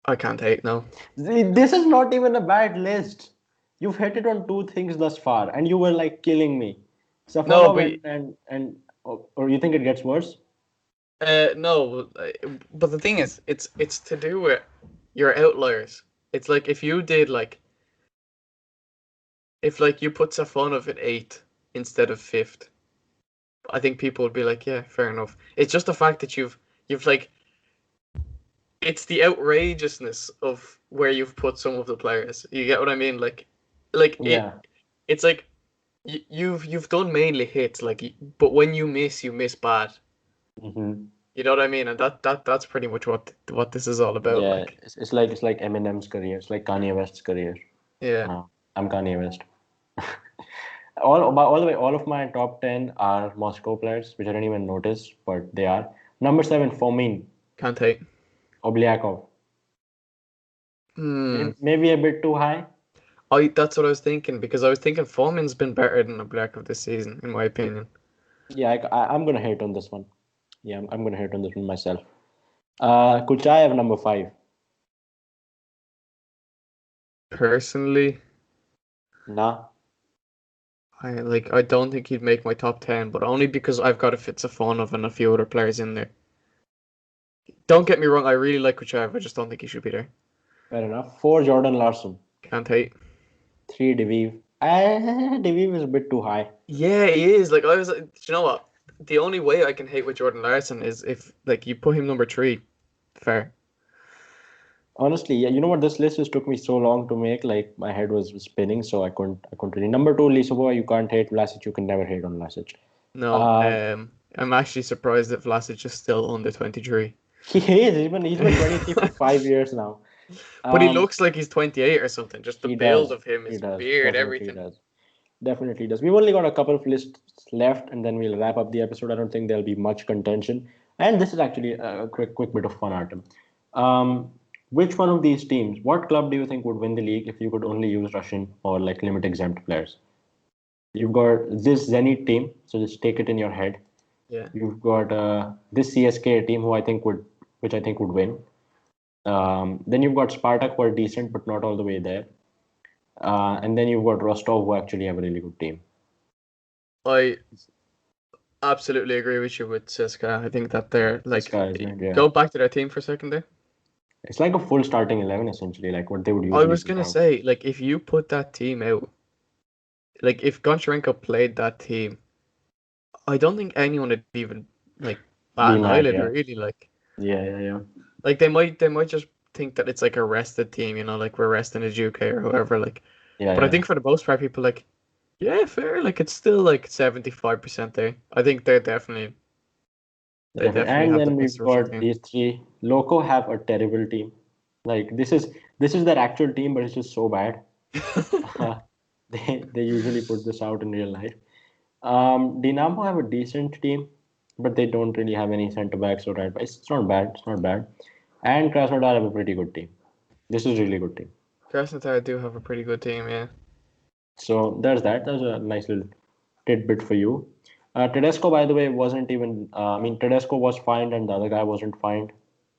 Speaker 2: I can't hate no.
Speaker 1: This is not even a bad list. You've hit it on two things thus far, and you were like killing me.
Speaker 2: No,
Speaker 1: Safonov
Speaker 2: but
Speaker 1: and or you think it gets worse?
Speaker 2: no, but the thing is, it's to do with your outliers. It's like if you did like if like you put Safonov at 8 instead of 5th, I think people would be like, yeah, fair enough. It's just the fact that you've like it's the outrageousness of where you've put some of the players. You get what I mean? Like
Speaker 1: Yeah.
Speaker 2: it's like you've done mainly hits, like, but when you miss bad.
Speaker 1: Hmm.
Speaker 2: You know what I mean? And that's pretty much what this is all about.
Speaker 1: Yeah.
Speaker 2: Like,
Speaker 1: It's like Eminem's career. It's like Kanye West's career.
Speaker 2: yeah,
Speaker 1: I'm Kanye West. All the way, all of my top 10 are Moscow players, which I didn't even notice, but they are. Number 7, Fomin,
Speaker 2: can't take.
Speaker 1: Obliakov.
Speaker 2: Hmm.
Speaker 1: Maybe a bit too high.
Speaker 2: That's what I was thinking, because I was thinking Fomin's been better than Oblak of this season, in my opinion.
Speaker 1: Yeah, I'm gonna hate on this one. Yeah, I'm gonna hate on this one myself. Kuchayev number 5.
Speaker 2: Personally,
Speaker 1: Nah.
Speaker 2: I don't think he'd make my top 10, but only because I've got a Fitzafonov and a few other players in there. Don't get me wrong, I really like Kucherov, I just don't think he should be there.
Speaker 1: Fair enough. 4, Jordan Larson.
Speaker 2: Can't hate.
Speaker 1: 3, Diviv. Diviv is a bit too high.
Speaker 2: Yeah, he is. Like, I was, do you know what? The only way I can hate with Jordan Larson is if like you put him number 3. Fair.
Speaker 1: Honestly, yeah, you know what? This list just took me so long to make. Like my head was spinning, so I couldn't really. Number 2, Lisova. You can't hate Vlasic. You can never hate on Vlasic.
Speaker 2: No,
Speaker 1: Um,
Speaker 2: I'm actually surprised that Vlasic is still under 23.
Speaker 1: he is. He's been 23 for 5 years now.
Speaker 2: But he
Speaker 1: Um,
Speaker 2: looks like he's 28 or something. Just the
Speaker 1: he
Speaker 2: build
Speaker 1: does.
Speaker 2: of him,
Speaker 1: He
Speaker 2: his
Speaker 1: does.
Speaker 2: beard,
Speaker 1: Definitely
Speaker 2: everything.
Speaker 1: does. Definitely does. We've only got a couple of lists left, and then we'll wrap up the episode. I don't think there'll be much contention. And this is actually a quick bit of fun, Artem. Um, which one of these teams, what club do you think would win the league if you could only use Russian or like limit exempt players? You've got this Zenit team, so just take it in your head.
Speaker 2: Yeah.
Speaker 1: You've got this CSK team, which I think would win. Then you've got Spartak, who are decent but not all the way there. And then you've got Rostov, who actually have a really good team.
Speaker 2: I absolutely agree with you with Siska. I think that they're
Speaker 1: This
Speaker 2: like
Speaker 1: guy, isn't it? Yeah.
Speaker 2: go back to their team for a second there.
Speaker 1: It's like a full starting 11, essentially, like what they would
Speaker 2: I
Speaker 1: usually
Speaker 2: was
Speaker 1: put
Speaker 2: gonna
Speaker 1: out.
Speaker 2: say, like, if you put that team out, like if Goncharenko played that team, I don't think anyone would even like bat
Speaker 1: Be
Speaker 2: an
Speaker 1: mad,
Speaker 2: eyelid
Speaker 1: yeah.
Speaker 2: really.
Speaker 1: Yeah, yeah, yeah.
Speaker 2: Like they might just think that it's like a rested team, like we're resting a UK or whoever. Like,
Speaker 1: Yeah,
Speaker 2: but I
Speaker 1: yeah.
Speaker 2: think for the most part, people like, yeah, fair. Like it's still like 75% there. I think they
Speaker 1: Definitely.
Speaker 2: definitely
Speaker 1: And
Speaker 2: have the
Speaker 1: then
Speaker 2: best
Speaker 1: we've
Speaker 2: Russian
Speaker 1: got
Speaker 2: team.
Speaker 1: these three. Loko have a terrible team. Like this is their actual team, but it's just so bad. They usually put this out in real life. Dinamo have a decent team, but they don't really have any centre backs or right backs. It's not bad. It's not bad. And Krasnodar have a pretty good team. This is really good team.
Speaker 2: Krasnodar do have a pretty good team, yeah.
Speaker 1: So there's that. That's a nice little tidbit for you. Tedesco, by the way, wasn't even. I mean, Tedesco was fined, and the other guy wasn't fined.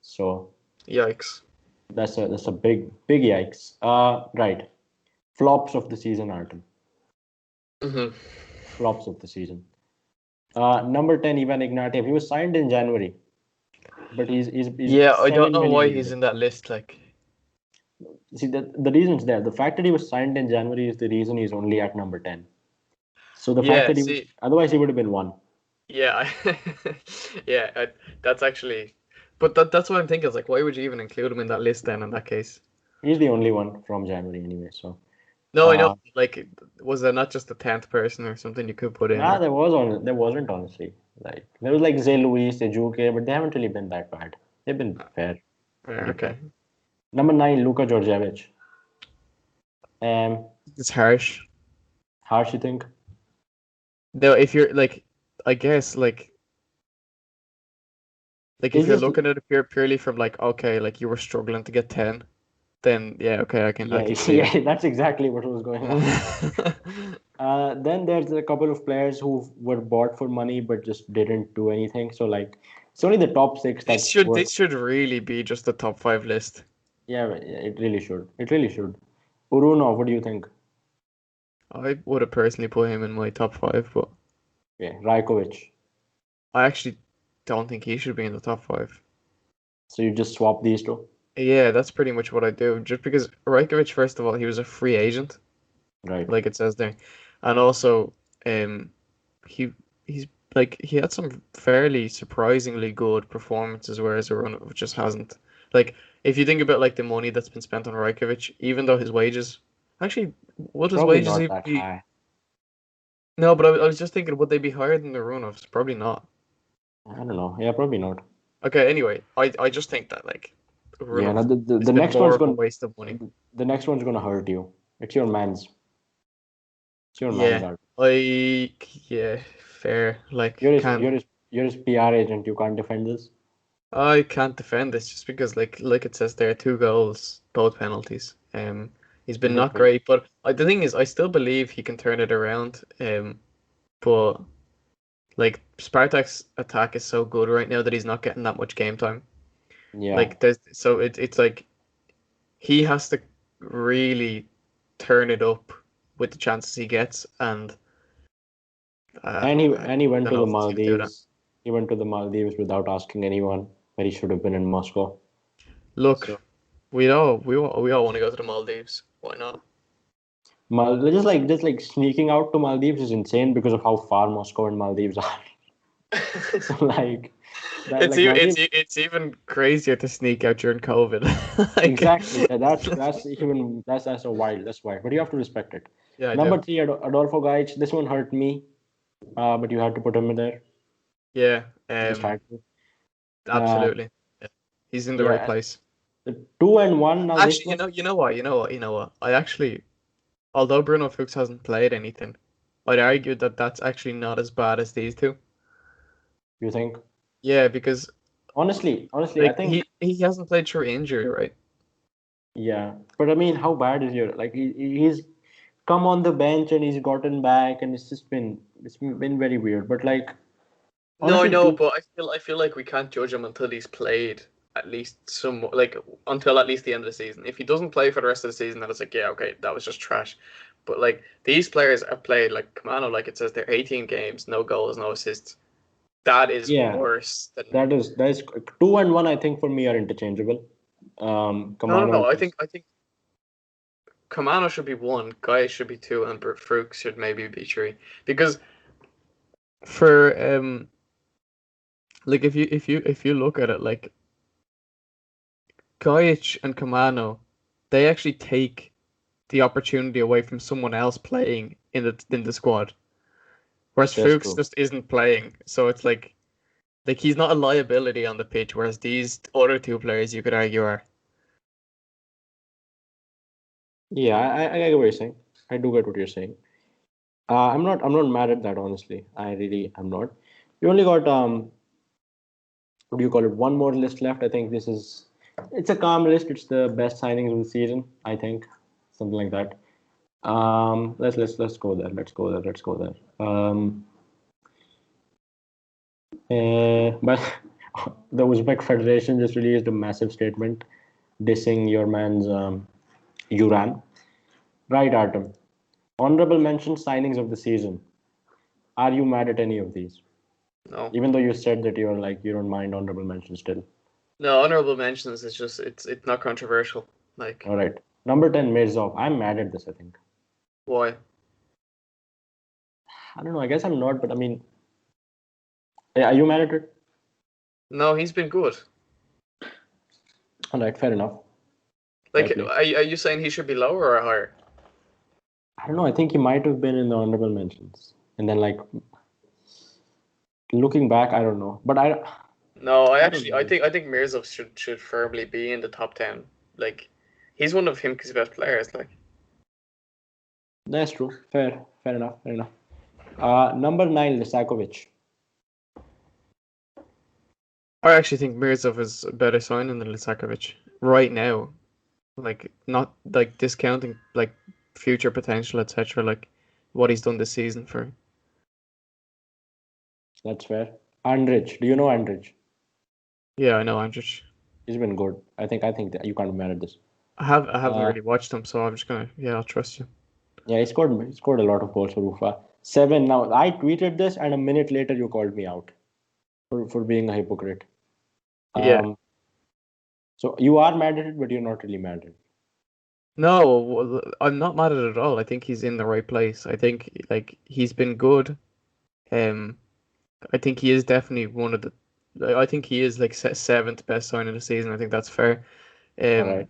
Speaker 1: So
Speaker 2: Yikes.
Speaker 1: that's a big yikes. Right. Flops of the season, Artem.
Speaker 2: Hmm.
Speaker 1: Flops of the season. Number 10, Ivan Ignatieff. He was signed in January, but he's
Speaker 2: Yeah, I don't
Speaker 1: 7
Speaker 2: know
Speaker 1: million
Speaker 2: why he's
Speaker 1: euro.
Speaker 2: in that list. Like,
Speaker 1: See, the reason's there. The fact that he was signed in January is the reason he's only at number 10. So the fact
Speaker 2: yeah,
Speaker 1: that he was,
Speaker 2: see,
Speaker 1: otherwise he would have been one.
Speaker 2: yeah, yeah, that's actually, but that's what I'm thinking. Is like, why would you even include him in that list then? In that case,
Speaker 1: He's the only one from January anyway. So,
Speaker 2: no, I know.
Speaker 1: uh,
Speaker 2: Like, was there not just the 10th person or something you could put in
Speaker 1: nah,
Speaker 2: there?
Speaker 1: there wasn't honestly. Like there was like Zay Luis, Ejuke, but they haven't really been that bad. They've been fair,
Speaker 2: Yeah,
Speaker 1: pretty fair.
Speaker 2: okay,
Speaker 1: Number 9, Luka Georgievich.
Speaker 2: it's harsh.
Speaker 1: Harsh, you think?
Speaker 2: No, if you're like, I guess like if
Speaker 1: It's
Speaker 2: you're
Speaker 1: just
Speaker 2: looking at it purely from like, okay, like you were struggling to get 10, then yeah, okay, I
Speaker 1: yeah,
Speaker 2: can see it.
Speaker 1: yeah. That's exactly what was going on. Then there's a couple of players who were bought for money but just didn't do anything. So like, it's only the top six
Speaker 2: This
Speaker 1: that
Speaker 2: should
Speaker 1: were.
Speaker 2: this should really be just the top five list.
Speaker 1: Yeah, it really should. It really should. Urunov, what do you think?
Speaker 2: I would have personally put him in my top five, but
Speaker 1: Yeah, Rajkovic.
Speaker 2: I actually don't think he should be in the top five.
Speaker 1: So you just swap these two,
Speaker 2: Yeah, that's pretty much what I do. Just because Rajkovic, first of all, he was a free agent,
Speaker 1: right?
Speaker 2: like it says there, and also, um, he he's like he had some fairly surprisingly good performances, whereas Aronovich just hasn't. Like if you think about like the money that's been spent on Rajkovic, even though his wages, actually, would his
Speaker 1: Probably
Speaker 2: wages
Speaker 1: not
Speaker 2: even
Speaker 1: that
Speaker 2: be?
Speaker 1: high.
Speaker 2: No, but I was just thinking, would they be higher than the Aronovs? Probably not.
Speaker 1: I don't know. Yeah, probably not.
Speaker 2: Okay, anyway, I just think that like
Speaker 1: Yeah, now
Speaker 2: Runov
Speaker 1: the
Speaker 2: has been
Speaker 1: next
Speaker 2: more
Speaker 1: one's
Speaker 2: of a
Speaker 1: going
Speaker 2: waste of money.
Speaker 1: the next one's gonna hurt you. It's your man's. It's your man's
Speaker 2: Yeah,
Speaker 1: art.
Speaker 2: yeah, fair. Like
Speaker 1: You're his
Speaker 2: can't
Speaker 1: you're his you're his PR agent. You can't defend this.
Speaker 2: I can't defend this just because like it says there, two goals, both penalties. He's been
Speaker 1: Good
Speaker 2: not
Speaker 1: for you.
Speaker 2: great, but the thing is, I still believe he can turn it around. But like Spartak's attack is so good right now that he's not getting that much game time.
Speaker 1: Yeah,
Speaker 2: Like there's so it's like he has to really turn it up with the chances he gets, and I
Speaker 1: and he went
Speaker 2: don't
Speaker 1: to
Speaker 2: know
Speaker 1: the
Speaker 2: if he's gonna do that.
Speaker 1: Maldives. He went to the Maldives without asking anyone, where he should have been in Moscow.
Speaker 2: Look,
Speaker 1: So
Speaker 2: we all want to go to the Maldives. Why not?
Speaker 1: just like sneaking out to Maldives is insane because of how far Moscow and Maldives are. So like that
Speaker 2: It's
Speaker 1: like
Speaker 2: even
Speaker 1: Maldives
Speaker 2: it's even crazier to sneak out during COVID. Like,
Speaker 1: exactly. That's a wild. That's wild. But you have to respect it.
Speaker 2: yeah, I do.
Speaker 1: Number 3, Adolfo Gaich. This one hurt me, but you had to put him in there.
Speaker 2: Yeah,
Speaker 1: You just had to. Uh,
Speaker 2: absolutely. Yeah. He's in the right
Speaker 1: yeah,
Speaker 2: place.
Speaker 1: The 2-1 now this
Speaker 2: Actually,
Speaker 1: one.
Speaker 2: you know what. I actually, although Bruno Fuchs hasn't played anything, I'd argue that that's actually not as bad as these two.
Speaker 1: You think?
Speaker 2: Yeah, because
Speaker 1: Honestly, I
Speaker 2: like
Speaker 1: think
Speaker 2: he hasn't played through injury, right?
Speaker 1: yeah. But I mean, how bad is your like he's come on the bench and he's gotten back and it's been very weird. But like
Speaker 2: No, I
Speaker 1: honestly,
Speaker 2: know,
Speaker 1: two
Speaker 2: but I feel like we can't judge him until he's played at least some like until at least the end of the season. If he doesn't play for the rest of the season, then it's like yeah, okay, that was just trash. But like these players have played like Kamano, like it says they're 18 games, no goals, no assists. That is
Speaker 1: yeah,
Speaker 2: worse than
Speaker 1: that is 2-1. I think for me are interchangeable.
Speaker 2: no.
Speaker 1: Kamano
Speaker 2: I think Kamano should be one, Guy should be two, and Fruch should maybe be three. Because for like if you look at it like Gajic and Kamano, they actually take the opportunity away from someone else playing in the squad. Whereas
Speaker 1: that's
Speaker 2: Fuchs
Speaker 1: true.
Speaker 2: just isn't playing, so it's like he's not a liability on the pitch. Whereas these other two players, you could argue, are.
Speaker 1: Yeah, I get what you're saying. I do get what you're saying. I'm not mad at that, honestly. I really am not. We only got what do you call it? One more list left. I think it's a calm list. It's the best signings of the season. I think something like that. Let's go there. Let's go there. Let's go there. But the Uzbek Federation just released a massive statement dissing your man's Uran. Right, Artem. Honorable mention signings of the season. Are you mad at any of these?
Speaker 2: No.
Speaker 1: Even though you said that you're like you don't mind honorable mention still.
Speaker 2: No, honorable mentions is just it's not controversial. Like
Speaker 1: All right. Number 10, Mirzov. I'm mad at this, I think.
Speaker 2: why?
Speaker 1: I don't know. I guess I'm not, but I mean, are you mad at it?
Speaker 2: No, he's been good.
Speaker 1: All right, fair enough. Fair
Speaker 2: Like,
Speaker 1: play.
Speaker 2: are you saying he should be lower or higher?
Speaker 1: I don't know. I think he might have been in the honorable mentions. And then, like, looking back, I don't know. But
Speaker 2: No,
Speaker 1: I don't know.
Speaker 2: I think Mirzov should firmly be in the top 10. Like, he's one of Himki's best players. Like,
Speaker 1: That's true. Fair enough. Fair enough. Number 9, Lisakovic.
Speaker 2: I actually think Mirzov is a better signing than Lisakovic right now. Like, not like discounting like future potential, etc. Like what he's done this season for.
Speaker 1: That's fair. Andrich. Do you know Andrich?
Speaker 2: Yeah, I know. I'm just
Speaker 1: He's been good. I think that you can't be mad at this.
Speaker 2: I haven't
Speaker 1: Uh,
Speaker 2: really watched him, so I'm just gonna I'll trust you.
Speaker 1: yeah, he scored a lot of goals for Ufa. 7. Now I tweeted this, and a minute later you called me out for being a hypocrite.
Speaker 2: Yeah.
Speaker 1: Um, so you are mad at it, but you're not really mad at it.
Speaker 2: No, I'm not mad at it at all. I think he's in the right place. I think like he's been good. Um, I think he is definitely one of the. I think he is like seventh best sign of the season. I think that's fair.
Speaker 1: All right.
Speaker 2: Um,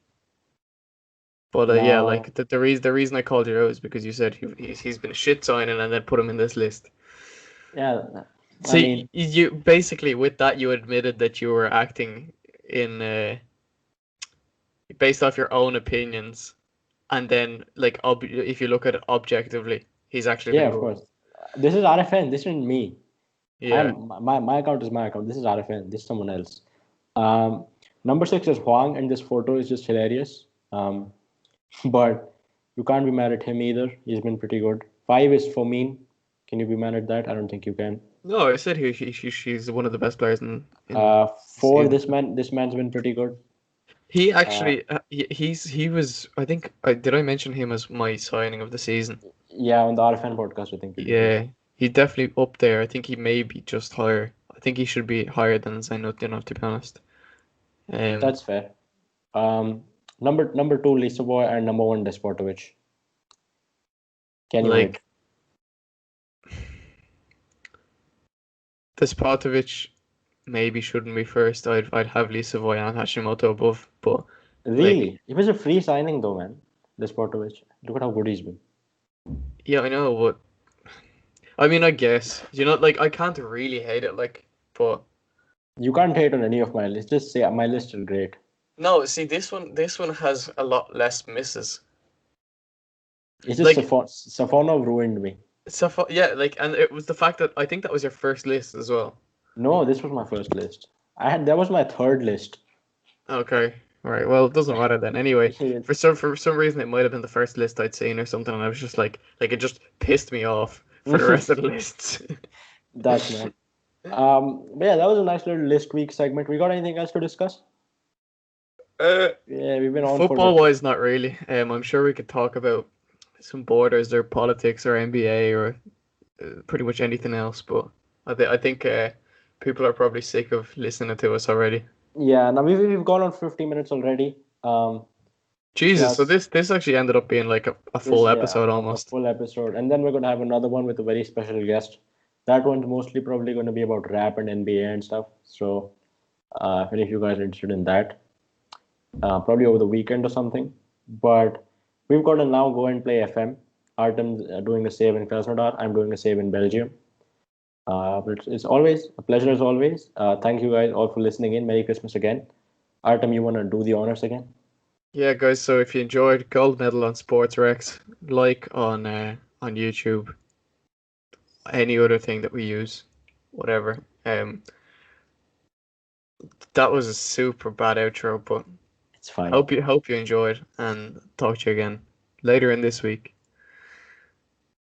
Speaker 2: but yeah,
Speaker 1: Now,
Speaker 2: like the reason I called you out is because you said he's been a shit signing and then put him in this list.
Speaker 1: yeah, I
Speaker 2: See,
Speaker 1: mean,
Speaker 2: you basically with that you admitted that you were acting in based off your own opinions, and then like if you look at it objectively, he's actually
Speaker 1: yeah,
Speaker 2: been
Speaker 1: of
Speaker 2: good.
Speaker 1: course. This is RFN. This isn't me.
Speaker 2: Yeah.
Speaker 1: My account is my account. This is RFN. This is someone else. Um, Number 6 is Huang, and this photo is just hilarious. But you can't be mad at him either. He's been pretty good. 5 is Fomin. Can you be mad at that? I don't think you can.
Speaker 2: No, I said she's one of the best players in the
Speaker 1: 4,
Speaker 2: season.
Speaker 1: this man's been pretty good.
Speaker 2: He
Speaker 1: Uh,
Speaker 2: actually he was I think did I mention him as my signing of the season?
Speaker 1: yeah, on the RFN podcast, I think you did
Speaker 2: Yeah,
Speaker 1: mention.
Speaker 2: he's definitely up there. I think he may be just higher. I think he should be higher than Zainudinov, to be honest. Um,
Speaker 1: That's fair. Um, number 2, Lisa Boy, and number 1, Desportovic. Can you wait?
Speaker 2: like Despotovic maybe shouldn't be first. I'd have Lisavoy and Hashimoto above, but like
Speaker 1: Really? It was a free signing though, man. Desportovic. Look at how good he's been.
Speaker 2: yeah, I know, but I mean, I guess like I can't really hate it, like, but
Speaker 1: You can't hate on any of my lists. Just say my lists are great.
Speaker 2: No, see this one has a lot less misses.
Speaker 1: It's just
Speaker 2: Like
Speaker 1: Safonov ruined me.
Speaker 2: Yeah, like, and it was the fact that I think that was your first list as well.
Speaker 1: No, this was my first list. That was my third list.
Speaker 2: Okay, right. Well, it doesn't matter then. Anyway, for some reason it might have been the first list I'd seen or something, and I was just like it just pissed me off for the rest of the lists.
Speaker 1: That's mad. But yeah, that was a nice little list week segment. We got anything else to discuss?
Speaker 2: uh,
Speaker 1: Yeah, we've been on for
Speaker 2: Football
Speaker 1: what?
Speaker 2: wise, not really. I'm sure we could talk about some borders or politics or NBA or pretty much anything else, but I think people are probably sick of listening to us already.
Speaker 1: Yeah, now we've gone on 50 minutes already.
Speaker 2: Jesus, so
Speaker 1: Plus
Speaker 2: this actually ended up being like a
Speaker 1: this,
Speaker 2: full
Speaker 1: yeah,
Speaker 2: episode
Speaker 1: a
Speaker 2: almost.
Speaker 1: full episode, and then we're gonna have another one with a very special guest. That one's mostly probably gonna be about rap and NBA and stuff. So if any of you guys are interested in that, probably over the weekend or something. But we've got to now go and play FM. Artem's doing a save in Krasnodar. I'm doing a save in Belgium. But it's always a pleasure as always. Thank you guys all for listening in. Merry Christmas again. Artem, you want to do the honors again?
Speaker 2: Yeah, guys. So if you enjoyed, gold medal on Sports Rex, like on YouTube, any other thing that we use, whatever. That was a super bad outro, but
Speaker 1: It's fine.
Speaker 2: hope you enjoyed, and talk to you again later in this week.